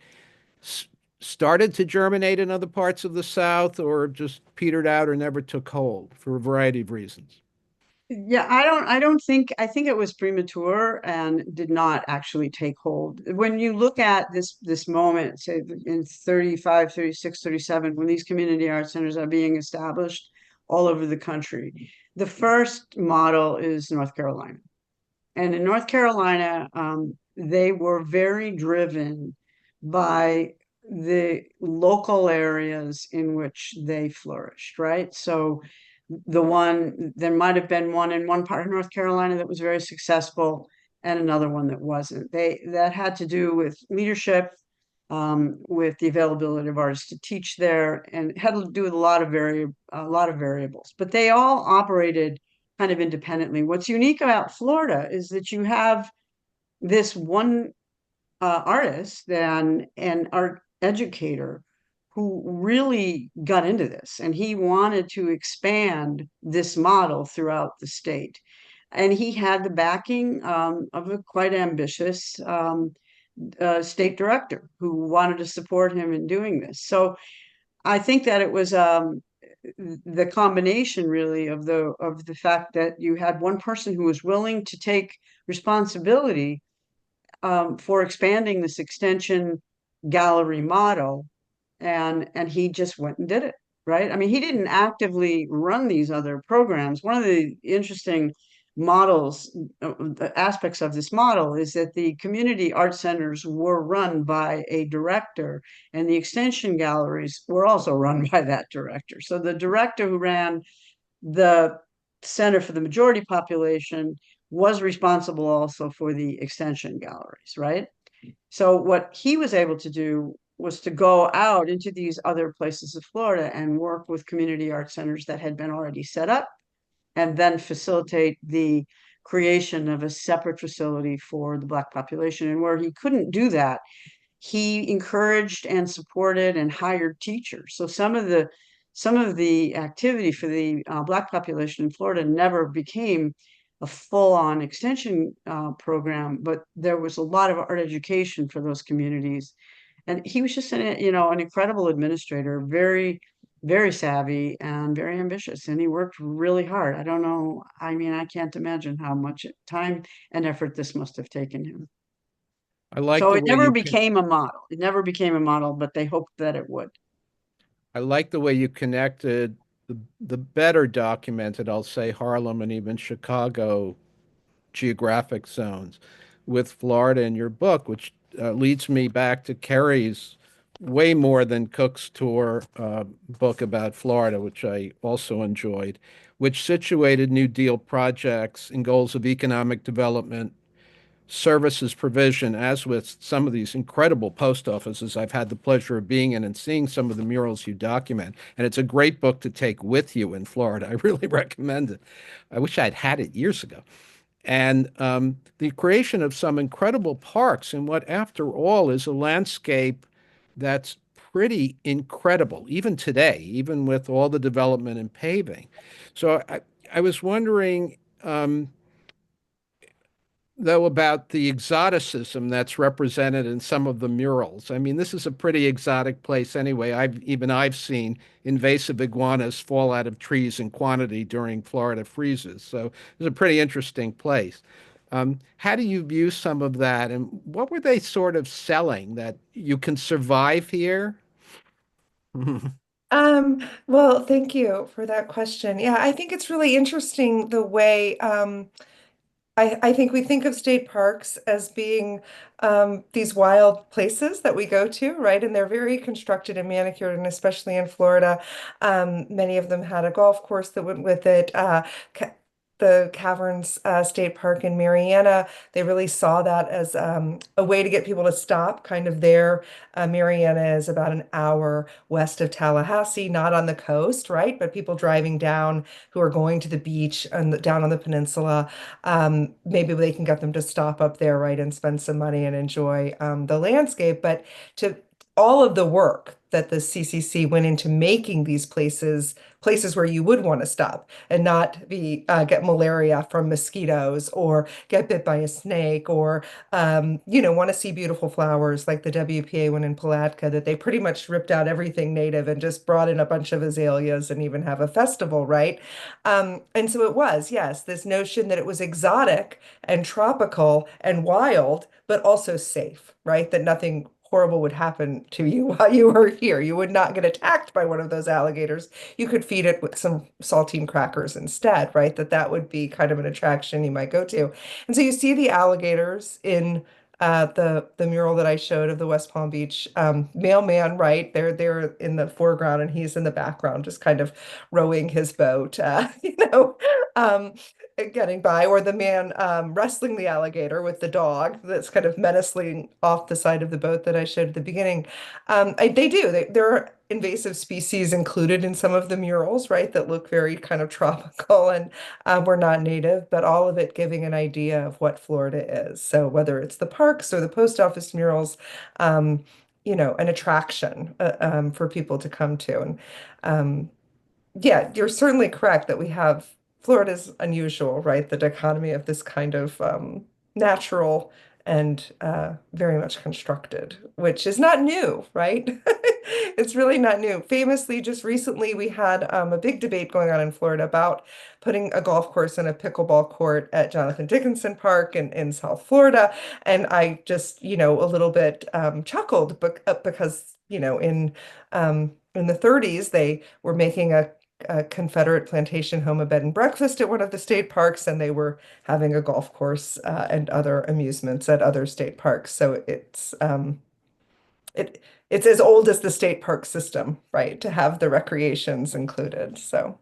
started to germinate in other parts of the South, or just petered out or never took hold for a variety of reasons? Yeah, I think it was premature and did not actually take hold. When you look at this moment, say in 35, 36, 37, when these community art centers are being established all over the country, the first model is North Carolina. And in North Carolina, they were very driven by the local areas in which they flourished, right? So there might have been one in one part of North Carolina that was very successful and another one that wasn't. That had to do with leadership, with the availability of artists to teach there, and it had to do with a lot of variables. But they all operated kind of independently. What's unique about Florida is that you have this one artist and an art educator who really got into this, and he wanted to expand this model throughout the state. And he had the backing of a quite ambitious state director who wanted to support him in doing this. So I think that it was the combination really of the fact that you had one person who was willing to take responsibility for expanding this extension gallery model, and he just went and did it, right? I mean, he didn't actively run these other programs. One of the interesting models, the aspects of this model is that the community art centers were run by a director, and the extension galleries were also run by that director. So the director who ran the center for the majority population was responsible also for the extension galleries, right? So what he was able to do was to go out into these other places of Florida and work with community art centers that had been already set up, and then facilitate the creation of a separate facility for the Black population. And where he couldn't do that, he encouraged and supported and hired teachers. So some of the activity for the Black population in Florida never became a full-on extension program, but there was a lot of art education for those communities. And he was just an incredible administrator, very, very savvy and very ambitious, and he worked really hard. I don't know. I mean, I can't imagine how much time and effort this must have taken him. I like So the it way never you can. became a model. It never became a model, but they hoped that it would. I like the way you connected the better documented, I'll say, Harlem and even Chicago geographic zones with Florida in your book, which leads me back to Keri's way more than Cook's tour book about Florida, which I also enjoyed, which situated New Deal projects and goals of economic development, services provision, as with some of these incredible post offices I've had the pleasure of being in and seeing some of the murals you document. And it's a great book to take with you in Florida. I really recommend it. I wish I'd had it years ago. And the creation of some incredible parks in what, after all, is a landscape that's pretty incredible, even today, even with all the development and paving. So I was wondering, though, about the exoticism that's represented in some of the murals. I mean, this is a pretty exotic place anyway. I've seen invasive iguanas fall out of trees in quantity during Florida freezes. So it's a pretty interesting place. How do you view some of that, and what were they sort of selling that you can survive here? Well, thank you for that question. Yeah, I think it's really interesting the way I think we think of state parks as being these wild places that we go to, right? And they're very constructed and manicured, and especially in Florida, many of them had a golf course that went with it. Ca the Caverns State Park in Mariana, they really saw that as a way to get people to stop kind of there. Mariana is about an hour west of Tallahassee, not on the coast, right? But people driving down who are going to the beach and down on the peninsula, maybe they can get them to stop up there, right, and spend some money and enjoy the landscape. But to all of the work that the CCC went into making these places where you would want to stop and not be get malaria from mosquitoes or get bit by a snake or want to see beautiful flowers like the WPA one in Palatka, that they pretty much ripped out everything native and just brought in a bunch of azaleas and even have a festival, right? And so it was, yes, this notion that it was exotic and tropical and wild, but also safe, right? That nothing horrible would happen to you while you were here. You would not get attacked by one of those alligators. You could feed it with some saltine crackers instead, right? That would be kind of an attraction you might go to. And so you see the alligators in the mural that I showed of the West Palm Beach mailman, right? They're in the foreground and he's in the background, just kind of rowing his boat, um, getting by, or the man wrestling the alligator with the dog that's kind of menacing off the side of the boat that I showed at the beginning. They do. There are invasive species included in some of the murals, right, that look very kind of tropical and were not native, but all of it giving an idea of what Florida is. So whether it's the parks or the post office murals, an attraction for people to come to. And yeah, you're certainly correct that we have Florida's unusual, right? The dichotomy of this kind of natural and very much constructed, which is not new, right? It's really not new. Famously, just recently, we had a big debate going on in Florida about putting a golf course and a pickleball court at Jonathan Dickinson Park in South Florida. And I just, a little bit chuckled because, in the 30s, they were making a Confederate plantation home, a bed and breakfast at one of the state parks, and they were having a golf course and other amusements at other state parks. So it's as old as the state park system, right, to have the recreations included. So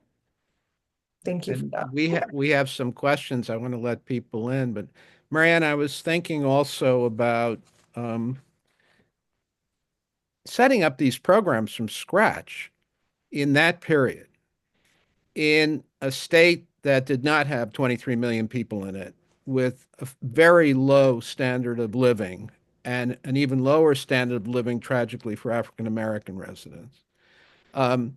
thank you for And that. we have some questions I want to let people in, but Marianne, I was thinking also about setting up these programs from scratch in that period in a state that did not have 23 million people in it, with a very low standard of living and an even lower standard of living, tragically, for African American residents. To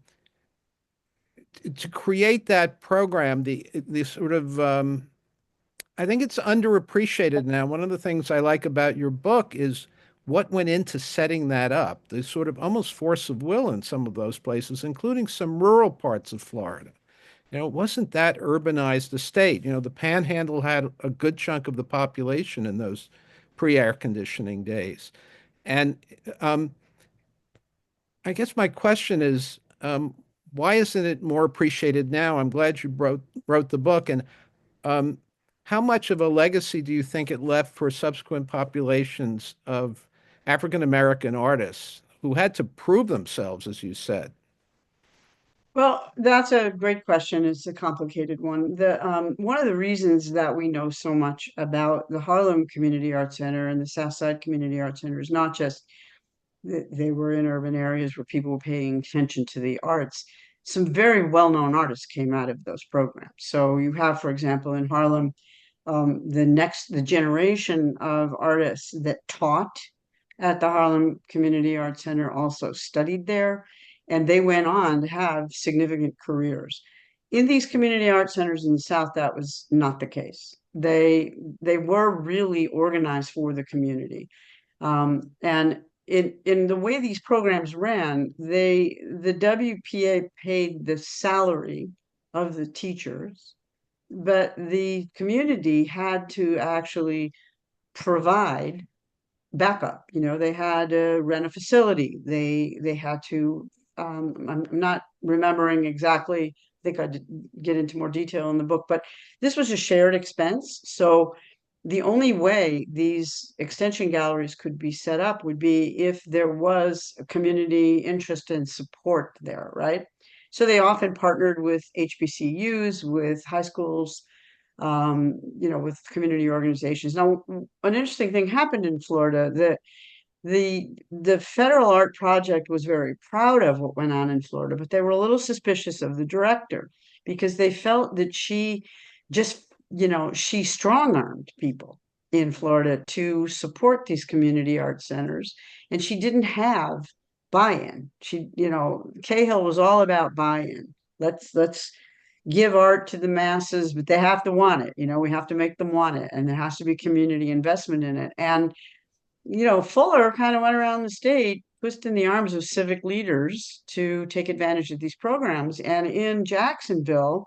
create that program, the sort of I think it's underappreciated now. One of the things I like about your book is what went into setting that up. The sort of almost force of will in some of those places, including some rural parts of Florida. It wasn't that urbanized a state. The Panhandle had a good chunk of the population in those pre-air conditioning days. And I guess my question is, why isn't it more appreciated now? I'm glad you wrote the book. And how much of a legacy do you think it left for subsequent populations of African American artists who had to prove themselves, as you said? Well, that's a great question. It's a complicated one. One of the reasons that we know so much about the Harlem Community Arts Center and the Southside Community Arts Center is not just that they were in urban areas where people were paying attention to the arts. Some very well-known artists came out of those programs. So you have, for example, in Harlem, the generation of artists that taught at the Harlem Community Arts Center also studied there, and they went on to have significant careers. In these community art centers in the South, that was not the case. They were really organized for the community, and in the way these programs ran, the WPA paid the salary of the teachers, but the community had to actually provide backup. They had to rent a facility. They had to. I'm not remembering exactly. I think I did get into more detail in the book, but this was a shared expense. So the only way these extension galleries could be set up would be if there was a community interest and support there, right? So they often partnered with HBCUs, with high schools, with community organizations. Now, an interesting thing happened in Florida that the federal art project was very proud of what went on in Florida, but they were a little suspicious of the director because they felt that she just, she strong-armed people in Florida to support these community art centers, and she didn't have buy-in. Cahill was all about buy-in. Let's give art to the masses, but they have to want it. We have to make them want it, and there has to be community investment in it. And Fuller kind of went around the state twisting the arms of civic leaders to take advantage of these programs. And in Jacksonville,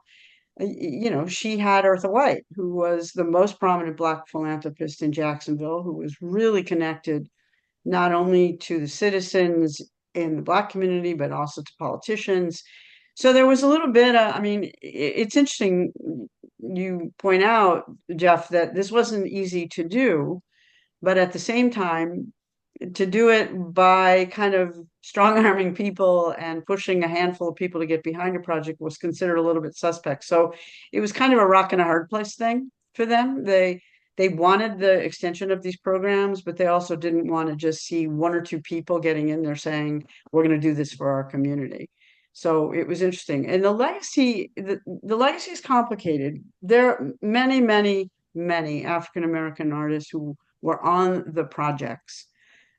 she had Eartha White, who was the most prominent Black philanthropist in Jacksonville, who was really connected not only to the citizens in the Black community, but also to politicians. So there was a little bit, it's interesting you point out, Jeff, that this wasn't easy to do, but at the same time, to do it by kind of strong arming people and pushing a handful of people to get behind a project was considered a little bit suspect. So it was kind of a rock and a hard place thing for them. They wanted the extension of these programs, but they also didn't want to just see one or two people getting in there saying, we're going to do this for our community. So it was interesting. And the legacy is complicated. There are many, many, many African American artists who were on the projects,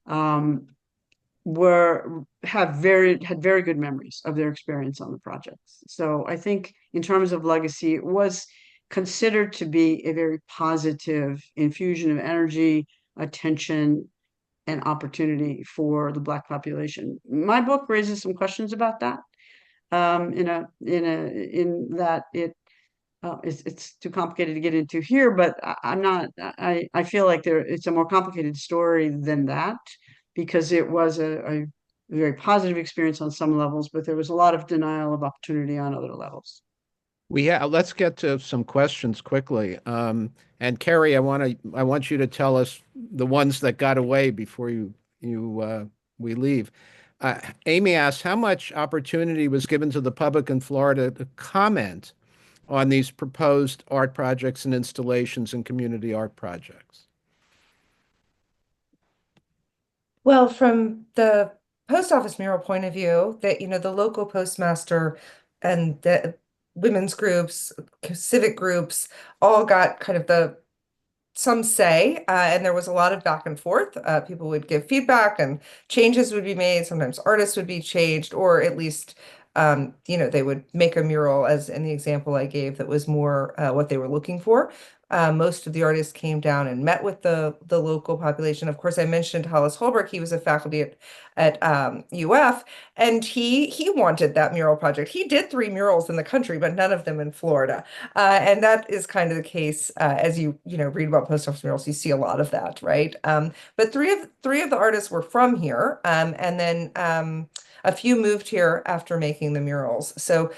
had very good memories of their experience on the projects. So I think in terms of legacy, it was considered to be a very positive infusion of energy, attention, and opportunity for the Black population. My book raises some questions about that. In that it's too complicated to get into here, but I'm not. I feel like it's a more complicated story than that, because it was a very positive experience on some levels, but there was a lot of denial of opportunity on other levels. Let's get to some questions quickly. And Keri, I want you to tell us the ones that got away before we leave. Amy asks, how much opportunity was given to the public in Florida to comment on these proposed art projects and installations and community art projects? Well, from the post office mural point of view, that, the local postmaster and the women's groups, civic groups, all got kind of some say, and there was a lot of back and forth. People would give feedback and changes would be made. Sometimes artists would be changed, or at least, they would make a mural, as in the example I gave, that was more what they were looking for. Most of the artists came down and met with the local population. Of course, I mentioned Hollis Holbrook. He was a faculty at UF, and he wanted that mural project. He did 3 murals in the country, but none of them in Florida. And that is kind of the case, as you read about post office murals. You see a lot of that, right? But three of the artists were from here, and then a few moved here after making the murals. So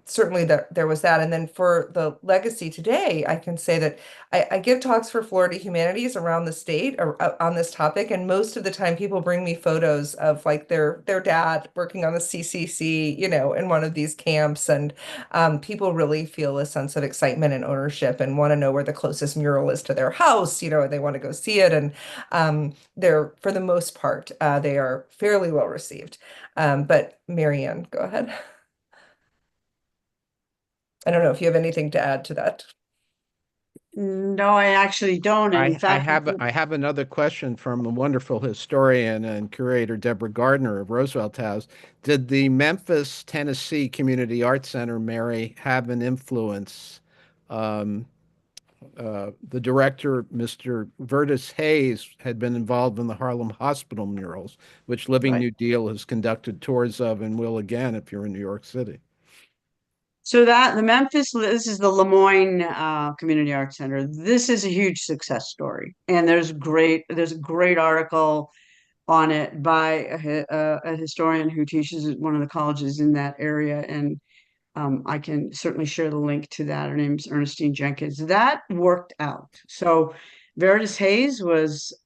certainly there was that. And then for the legacy today, I can say that I give talks for Florida Humanities around the state on this topic, and most of the time people bring me photos of like their dad working on the CCC, in one of these camps, and people really feel a sense of excitement and ownership and want to know where the closest mural is to their house. They want to go see it, and they're, for the most part, they are fairly well received. But Marianne, go ahead. I don't know if you have anything to add to that. No, I actually don't. And in fact, I have another question from a wonderful historian and curator, Deborah Gardner of Roosevelt House. Did the Memphis, Tennessee Community Arts Center, Mary, have an influence? The director, Mr. Vertus Hayes, had been involved in the Harlem Hospital murals, which Living right. New Deal has conducted tours of and will again if you're in New York City. So this is the Lemoyne Community Arts Center. This is a huge success story, and there's a great article on it by a historian who teaches at one of the colleges in that area, and I can certainly share the link to that. Her name's Ernestine Jenkins. That worked out. So Vertus Hayes was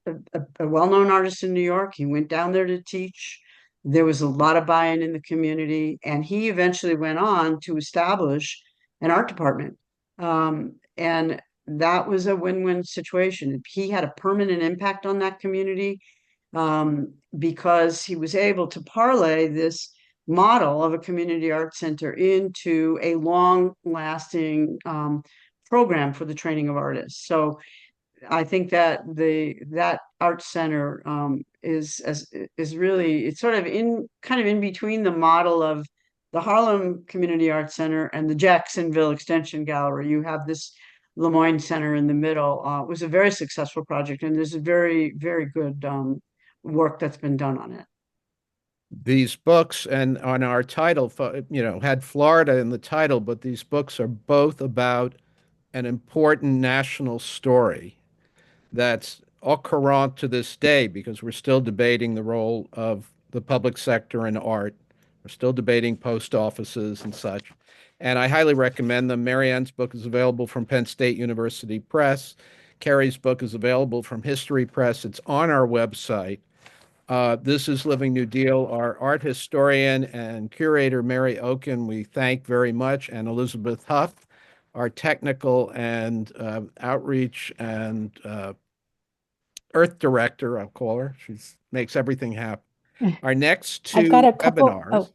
a well-known artist in New York. He went down there to teach. There was a lot of buy-in in the community, and he eventually went on to establish an art department. And that was a win-win situation. He had a permanent impact on that community, because he was able to parlay this model of a community arts center into a long-lasting program for the training of artists. So I think that that art center is really, it's sort of in between the model of the Harlem Community Arts Center and the Jacksonville Extension Gallery. You have this Lemoyne Center in the middle. It was a very successful project, and there's a very, very good work that's been done on it. These books, and on our title, had Florida in the title, but these books are both about an important national story that's au courant to this day, because we're still debating the role of the public sector in art. We're still debating post offices and such. And I highly recommend them. Marianne's book is available from Penn State University Press. Keri's book is available from History Press. It's on our website. This is Living New Deal. Our art historian and curator, Mary Okin, we thank very much, and Elizabeth Huff, our technical and outreach and Earth director, I'll call her. She makes everything happen. Our next I've two got a couple. webinars.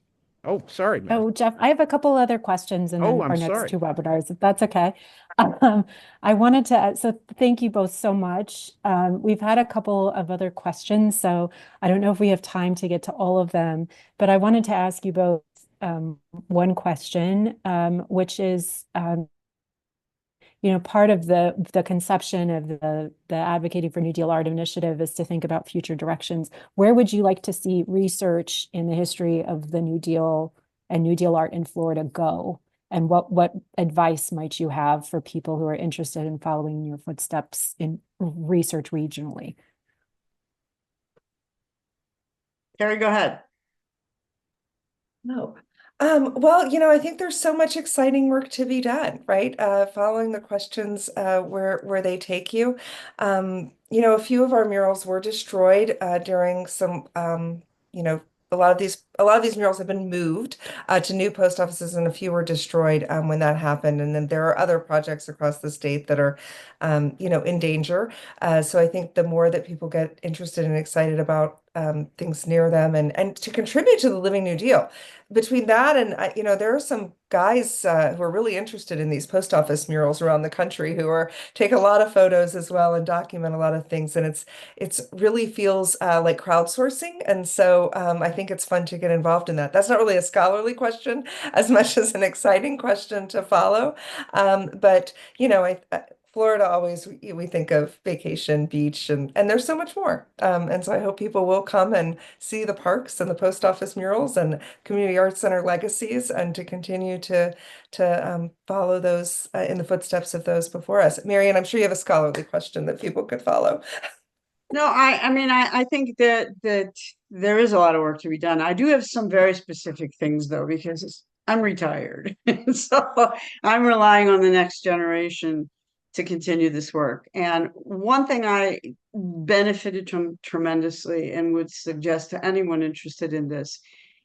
Oh, sorry, Mary. Oh, Jeff, I have a couple other questions and Oh, then I'm our next sorry. two webinars, if that's okay. I wanted to, so thank you both so much. We've had a couple of other questions, so I don't know if we have time to get to all of them, but I wanted to ask you both one question, which is, part of the conception of the Advocating for New Deal Art initiative is to think about future directions. Where would you like to see research in the history of the New Deal and New Deal art in Florida go? And what advice might you have for people who are interested in following your footsteps in research regionally? Keri, go ahead. No. Well, I think there's so much exciting work to be done, right? Following the questions where they take you. A few of our murals were destroyed during some, a lot of these murals have been moved to new post offices, and a few were destroyed when that happened. And then there are other projects across the state that are, in danger. So I think the more that people get interested and excited about things near them and to contribute to the Living New Deal. Between that and, there are some guys who are really interested in these post office murals around the country who take a lot of photos as well and document a lot of things. And it's really feels like crowdsourcing. And so I think it's fun to get involved in that. That's not really a scholarly question as much as an exciting question to follow. But, Florida always we think of vacation, beach, and there's so much more. And so I hope people will come and see the parks and the post office murals and community arts center legacies, and to continue to follow those in the footsteps of those before us. Marian, I'm sure you have a scholarly question that people could follow. No, I mean, I think that there is a lot of work to be done. I do have some very specific things though, because I'm retired. So I'm relying on the next generation to continue this work. And one thing I benefited from tremendously and would suggest to anyone interested in this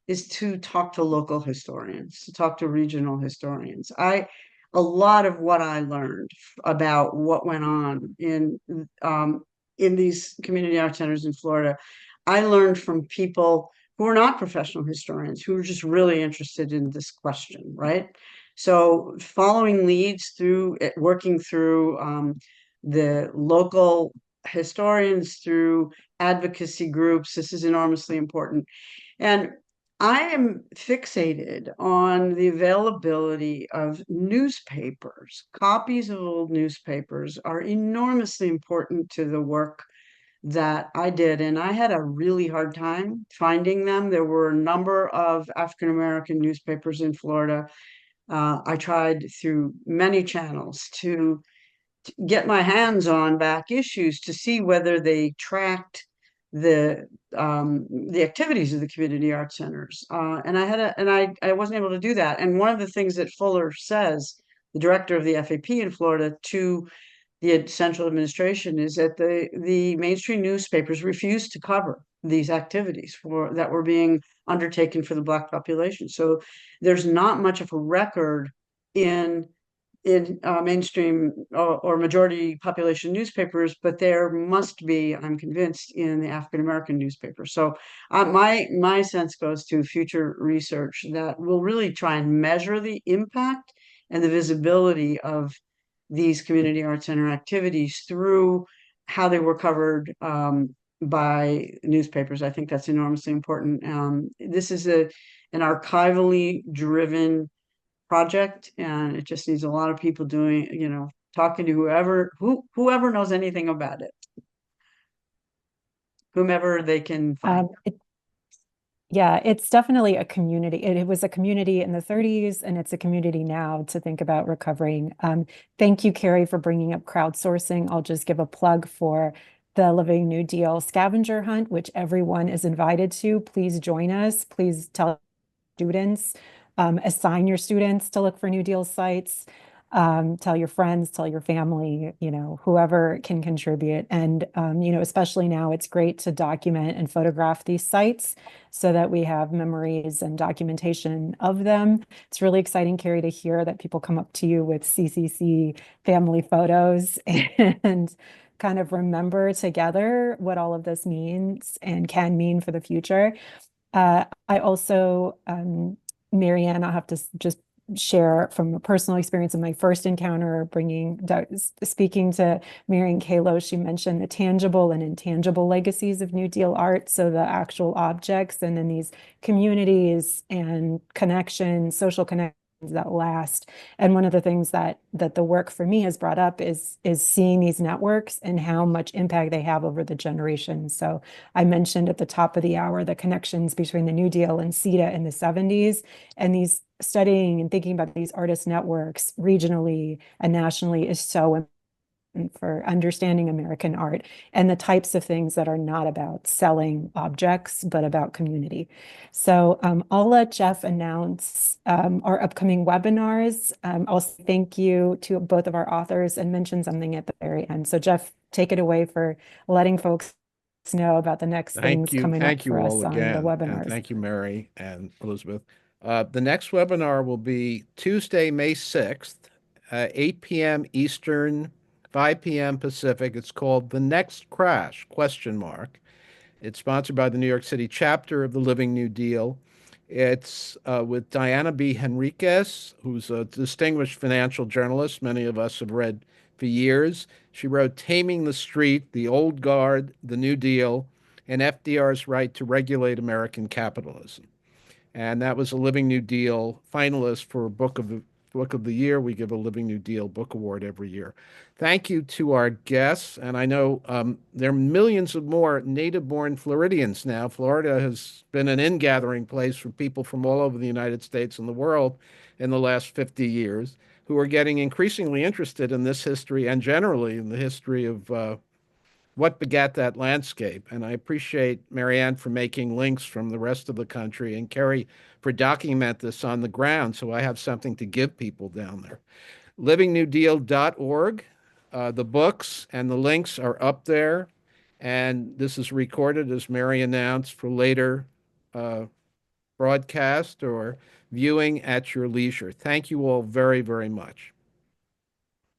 is to talk to local historians, to talk to regional historians. A lot of what I learned about what went on in these community art centers in Florida, I learned from people who are not professional historians, who are just really interested in this question, right? So following leads through working through the local historians, through advocacy groups, this is enormously important. And I am fixated on the availability of newspapers. Copies of old newspapers are enormously important to the work that I did, and I had a really hard time finding them. There were a number of African American newspapers in Florida. I tried through many channels to get my hands on back issues to see whether they tracked the activities of the community art centers. And I wasn't able to do that. And one of the things that Fuller says, the director of the FAP in Florida, to the central administration, is that the mainstream newspapers refused to cover these activities that were being undertaken for the Black population. So there's not much of a record in mainstream or majority population newspapers, but there must be, I'm convinced, in the African American newspapers. So my sense goes to future research that will really try and measure the impact and the visibility of these community arts center activities through how they were covered by newspapers. I think that's enormously important. This is an archivally driven project, and it just needs a lot of people doing, talking to whoever knows anything about it, whomever they can find. Yeah, it's definitely a community. It was a community in the 30s, and it's a community now to think about recovering. Thank you, Keri, for bringing up crowdsourcing. I'll just give a plug for the Living New Deal scavenger hunt, which everyone is invited to. Please join us. Please tell students, assign your students to look for New Deal sites. Tell your friends, tell your family, whoever can contribute. And, especially now, it's great to document and photograph these sites so that we have memories and documentation of them. It's really exciting, Keri, to hear that people come up to you with CCC family photos and kind of remember together what all of this means and can mean for the future. I also, Mary Ann, I'll have to just share from a personal experience of my first encounter speaking to Ann Calo. She mentioned the tangible and intangible legacies of New Deal art. So the actual objects and then these communities and connections, social connections that last. And one of the things that the work for me has brought up is seeing these networks and how much impact they have over the generations. So I mentioned at the top of the hour the connections between the New Deal and CETA in the 70s, and these studying and thinking about these artist networks regionally and nationally is so important for understanding American art and the types of things that are not about selling objects, but about community. So I'll let Jeff announce our upcoming webinars. I'll say thank you to both of our authors and mention something at the very end. So Jeff, take it away for letting folks know about the next things coming up for us on the webinars. And thank you, Mary and Elizabeth. The next webinar will be Tuesday, May 6th, 8 p.m. Eastern, 5 p.m. Pacific. It's called The Next Crash, ? It's sponsored by the New York City chapter of the Living New Deal. It's with Diana B. Henriquez, who's a distinguished financial journalist many of us have read for years. She wrote Taming the Street, The Old Guard, The New Deal, and FDR's Right to Regulate American Capitalism. And that was a Living New Deal finalist for Book of the Year. We give a Living New Deal book award every year. Thank you to our guests. And I know there are millions of more native-born Floridians now. Florida has been an ingathering place for people from all over the United States and the world in the last 50 years who are getting increasingly interested in this history and generally in the history of what begat that landscape. And I appreciate Mary Ann for making links from the rest of the country and Keri for document this on the ground so I have something to give people down there. livingnewdeal.org. The books and the links are up there. And this is recorded, as Mary announced, for later broadcast or viewing at your leisure. Thank you all very, very much.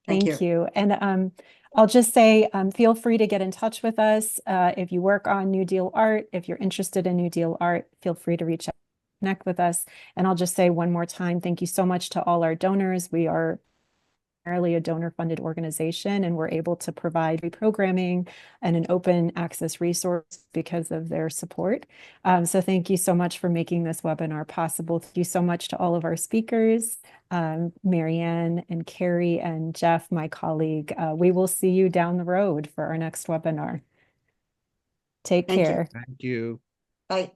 Thank you. And I'll just say, feel free to get in touch with us. If you work on New Deal art, if you're interested in New Deal art, feel free to reach out, connect with us. And I'll just say one more time, thank you so much to all our donors. We are primarily a donor-funded organization, and we're able to provide reprogramming and an open access resource because of their support. So thank you so much for making this webinar possible. Thank you so much to all of our speakers, Mary Ann and Keri and Jeff, my colleague. We will see you down the road for our next webinar. Take care. Thank you. Bye.